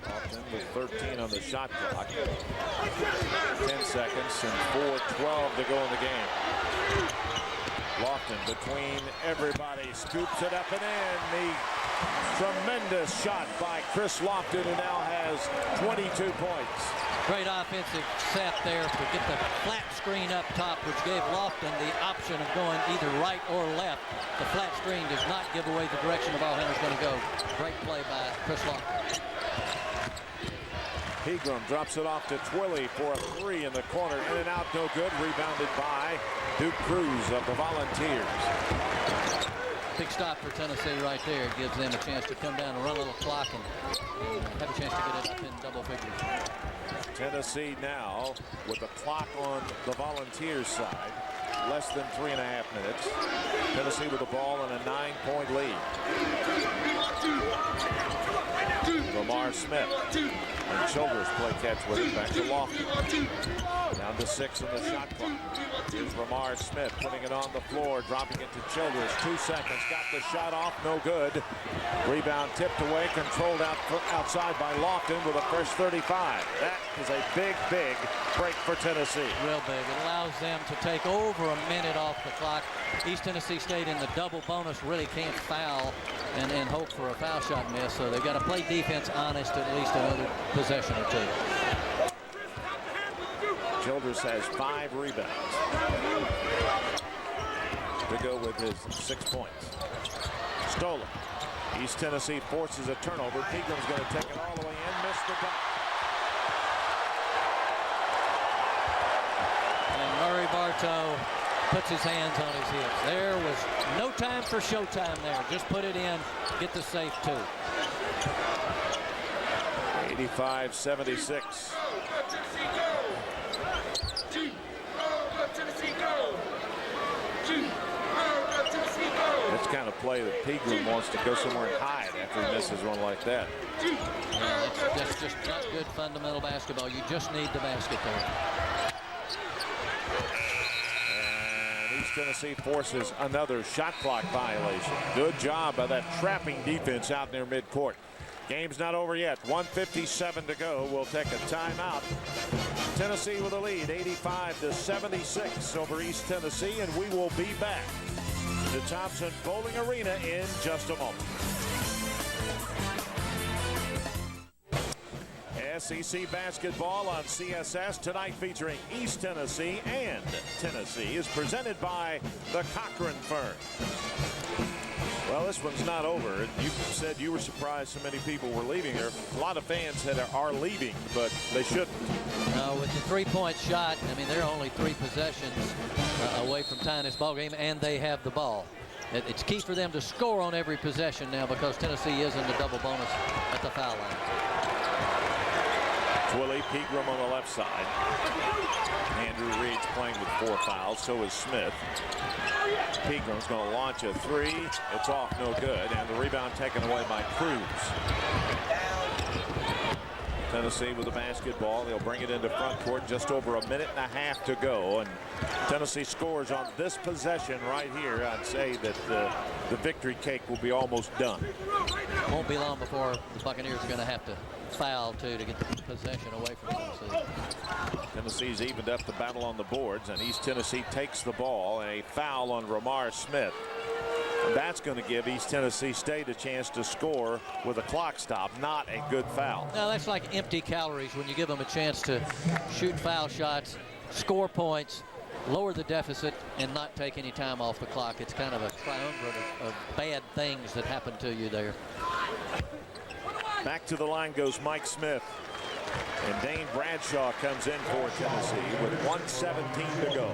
Lofton with 13 on the shot clock. 10 seconds and 4:12 to go in the game. Lofton between everybody, scoops it up and in. The tremendous shot by Chris Lofton, who now has 22 points. Great offensive set there to get the flat screen up top, which gave Lofton the option of going either right or left. The flat screen does not give away the direction the ball handler's going to go. Great play by Chris Lofton. Pegram drops it off to Twilly for a 3 in the corner. In and out, no good. Rebounded by Duke Cruz of the Volunteers. Big stop for Tennessee right there. It gives them a chance to come down and run a little clock and have a chance to get it up in double figures. Tennessee now with the clock on the Volunteers side. Less than 3.5 minutes. Tennessee with the ball and a 9-point lead. Lamar Smith and Childress play catch with it. Back to Lofton. Down to 6 on the shot clock. Here's Lamar Smith putting it on the floor, dropping it to Childress. 2 seconds. Got the shot off. No good. Rebound tipped away. Controlled outside by Lofton with a first 35. That is a big, big break for Tennessee. Real big. It allows them to take over a minute off the clock. East Tennessee State in the double bonus really can't foul and hope for a foul shot miss. So they've got to play defense honest at least another possession or 2. Childress has 5 rebounds to go with his 6 points. Stolen. East Tennessee forces a turnover. Pegram's going to take it all the way in. Missed the dunk. And Murray Bartow puts his hands on his hips. There was no time for showtime there. Just put it in, get the safe 2. 85-76. That's the kind of play that Pegram wants to go somewhere and hide after he misses one like that. Yeah, that's just not good fundamental basketball. You just need the basket there. And East Tennessee forces another shot clock violation. Good job by that trapping defense out near midcourt. Game's not over yet. 1:57 to go. We'll take a timeout. Tennessee with a lead, 85-76 over East Tennessee, and we will be back to Thompson Bowling Arena in just a moment. SEC basketball on CSS tonight, featuring East Tennessee and Tennessee, is presented by the Cochran Firm. Well, this one's not over. You said you were surprised so many people were leaving here. A lot of fans that are leaving, but they shouldn't. With the 3-point shot, I mean, they're only 3 possessions away from tying this ball game, and they have the ball. It's key for them to score on every possession now because Tennessee is in the double bonus at the foul line. Twilly, Pegram on the left side. Andrew Reed's playing with 4 fouls. So is Smith. Pegram's going to launch a 3. It's off, no good. And the rebound taken away by Cruz. Tennessee with the basketball. They'll bring it into front court. Just over a minute and a half to go. And Tennessee scores on this possession right here. I'd say that the victory cake will be almost done. Won't be long before the Buccaneers are going to have to foul to get the possession away from Tennessee. Tennessee's evened up the battle on the boards, and East Tennessee takes the ball, and a foul on Lamar Smith. And that's going to give East Tennessee State a chance to score with a clock stop. Not a good foul. No, that's like empty calories when you give them a chance to shoot foul shots, score points, lower the deficit and not take any time off the clock. It's kind of a triumvirate of bad things that happen to you there. Back to the line goes Mike Smith. And Dane Bradshaw comes in for Tennessee with 1:17 to go.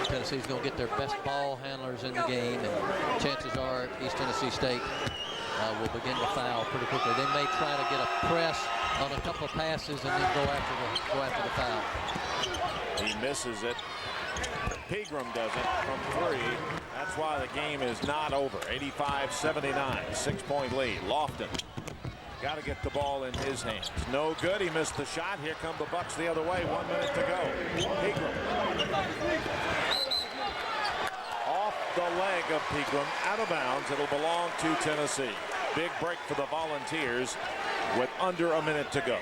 Tennessee's going to get their best ball handlers in the game, and chances are East Tennessee State will begin to foul pretty quickly. They may try to get a press on a couple of passes and then go after the foul. He misses it. Pegram does it from 3. That's why the game is not over. 85-79, 6-point lead. Lofton got to get the ball in his hands. No good. He missed the shot. Here come the Bucks the other way. 1 minute to go. Pegram. Off the leg of Pegram, out of bounds. It'll belong to Tennessee. Big break for the Volunteers with under a minute to go.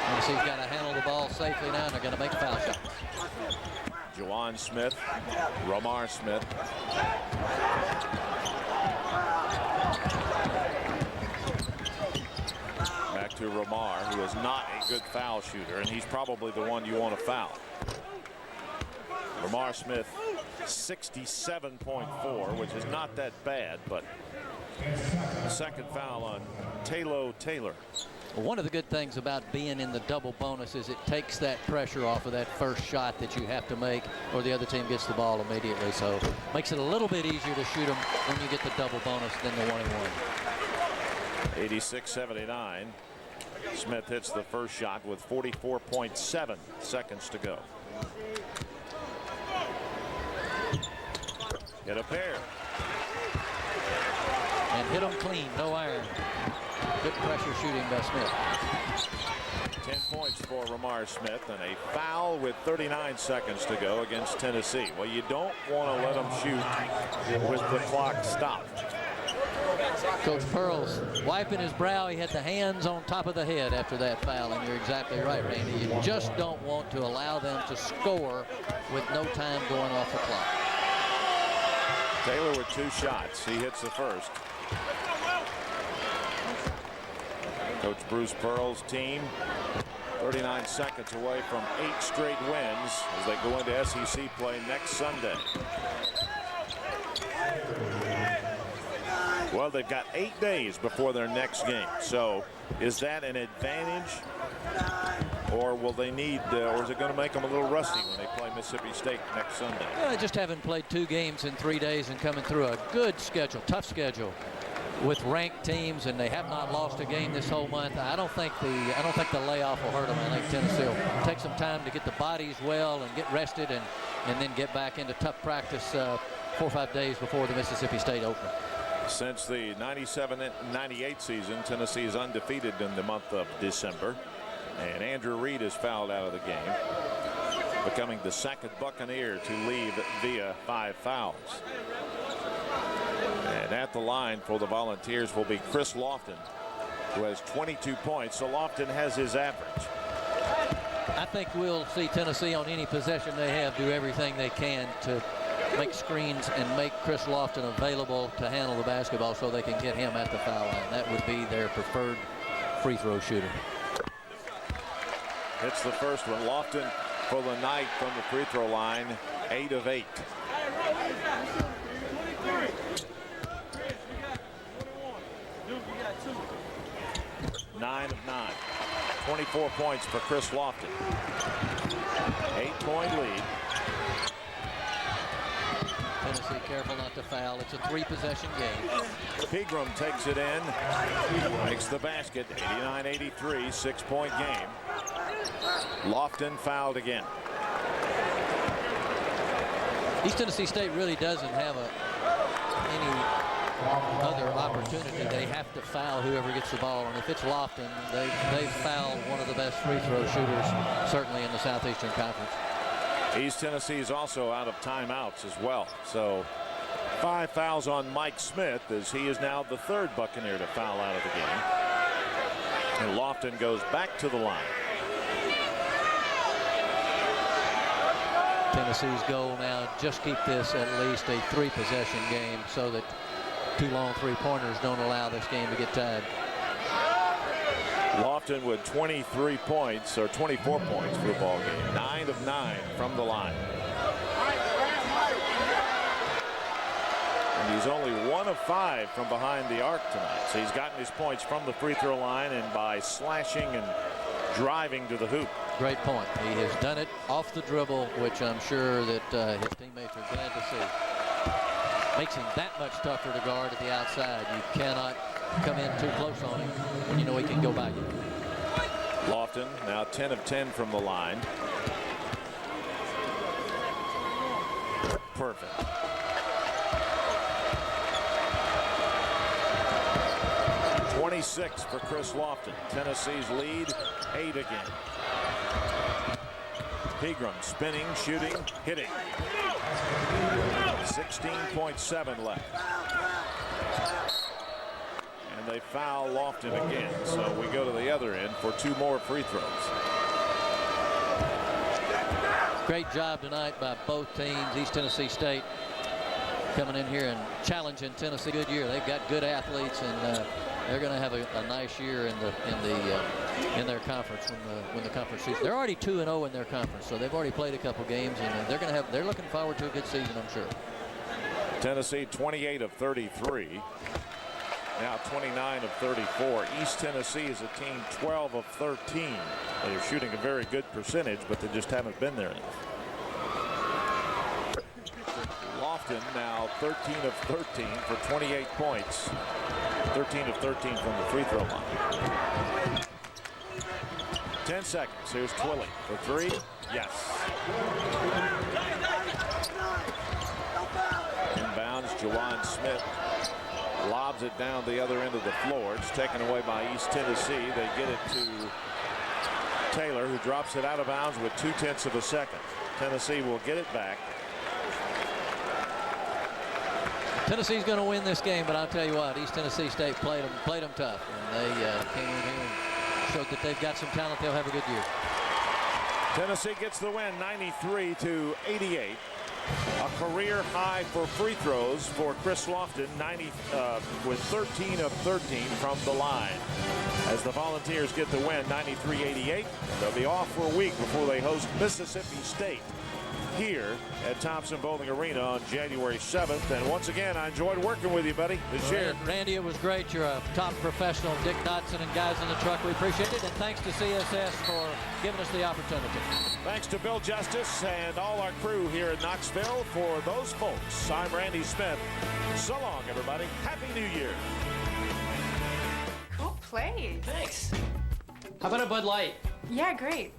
Tennessee's got to handle the ball safely now, and they're going to make foul shots. Juwan Smith, Romar Smith. Back to Romar, who is not a good foul shooter, and he's probably the one you want to foul. Romar Smith, 67.4, which is not that bad, but second foul on Taylor. One of the good things about being in the double bonus is it takes that pressure off of that first shot that you have to make, or the other team gets the ball immediately. So makes it a little bit easier to shoot them when you get the double bonus than the 1-and-1. 86-79. Smith hits the first shot with 44.7 seconds to go. Hit a pair. And hit them clean, no iron. Good pressure shooting by Smith. 10 points for Romar Smith, and a foul with 39 seconds to go against Tennessee. Well, you don't want to let them shoot with the clock stopped. Coach Pearl's wiping his brow. He had the hands on top of the head after that foul, and you're exactly right, Randy. You just don't want to allow them to score with no time going off the clock. Taylor with 2 shots. He hits the first. Coach Bruce Pearl's team 39 seconds away from 8 straight wins as they go into SEC play next Sunday. Well, they've got 8 days before their next game. So is that an advantage, or will they need, or is it going to make them a little rusty when they play Mississippi State next Sunday? Well, they just haven't played 2 games in 3 days and coming through a good schedule, tough schedule with ranked teams, and they have not lost a game this whole month. I don't think the layoff will hurt them. I think Tennessee will take some time to get the bodies well and get rested, and then get back into tough practice 4 or 5 days before the Mississippi State opener. Since the 97-98 season, Tennessee is undefeated in the month of December, and Andrew Reed is fouled out of the game, becoming the second Buccaneer to leave via 5 fouls. And at the line for the Volunteers will be Chris Lofton, who has 22 points. So Lofton has his average. I think we'll see Tennessee on any possession they have do everything they can to make screens and make Chris Lofton available to handle the basketball so they can get him at the foul line. That would be their preferred free throw shooter. Hits the first one. Lofton for the night from the free throw line, 8 of 8. Nine of 9. 24 points for Chris Lofton. 8-point lead. Tennessee careful not to foul. It's a 3-possession game. Pegram takes it in, makes the basket. 89-83, 6-point game. Lofton fouled again. East Tennessee State really doesn't have any other opportunity. They have to foul whoever gets the ball, and if it's Lofton, they foul one of the best free throw shooters certainly in the Southeastern Conference. East Tennessee is also out of timeouts as well, so 5 fouls on Mike Smith as he is now the 3rd Buccaneer to foul out of the game, and Lofton goes back to the line. Tennessee's goal now, just keep this at least a 3-possession game so that 2 long 3-pointers don't allow this game to get tied. Lofton with 23 points, or 24 points for the ball game. 9 of 9 from the line. And he's only 1 of 5 from behind the arc tonight. So he's gotten his points from the free throw line and by slashing and driving to the hoop. Great point. He has done it off the dribble, which I'm sure that his teammates are glad to see. Makes him that much tougher to guard at the outside. You cannot come in too close on him when you know he can go back. Lofton now 10 of 10 from the line. Perfect. .26 for Chris Lofton. Tennessee's lead 8 again. Pegram spinning, shooting, hitting. 16.7 left. And they foul Lofton again. So we go to the other end for 2 more free throws. Great job tonight by both teams. East Tennessee State coming in here and challenging Tennessee. Good year. They've got good athletes, and they're going to have a nice year in their conference when the conference season. They're already 2-0 in their conference, so they've already played a couple games, and they're looking forward to a good season, I'm sure. Tennessee 28 of 33. Now 29 of 34. East Tennessee is a team 12 of 13. They're shooting a very good percentage, but they just haven't been there enough. Lofton now 13 of 13 for 28 points. 13 of 13 from the free throw line. 10 seconds. Here's Twilly for 3. Yes. Inbounds, Jawan Smith lobs it down the other end of the floor. It's taken away by East Tennessee. They get it to Taylor, who drops it out of bounds with 0.2 of a second. Tennessee will get it back. Tennessee's going to win this game, but I'll tell you what, East Tennessee State played them tough, and they came in here and showed that they've got some talent. They'll have a good year. Tennessee gets the win, 93-88. A career high for free throws for Chris Lofton, with 13 of 13 from the line. As the Volunteers get the win, 93-88. They'll be off for a week before they host Mississippi State here at Thompson Bowling Arena on January 7th. And once again, I enjoyed working with you, buddy, this year. Randy, it was great. You're a top professional. Dick Dotson and guys in the truck, we appreciate it. And thanks to CSS for giving us the opportunity. Thanks to Bill Justice and all our crew here in Knoxville. For those folks, I'm Randy Smith. So long, everybody. Happy New Year. Cool place. Thanks. How about a Bud Light? Yeah, great.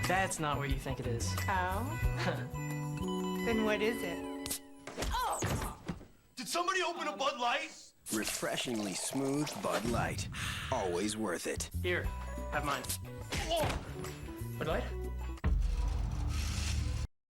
That's not what you think it is. Oh? Then what is it? Oh! Did somebody open a Bud Light? Refreshingly smooth Bud Light. Always worth it. Here, have mine. Oh. Bud Light?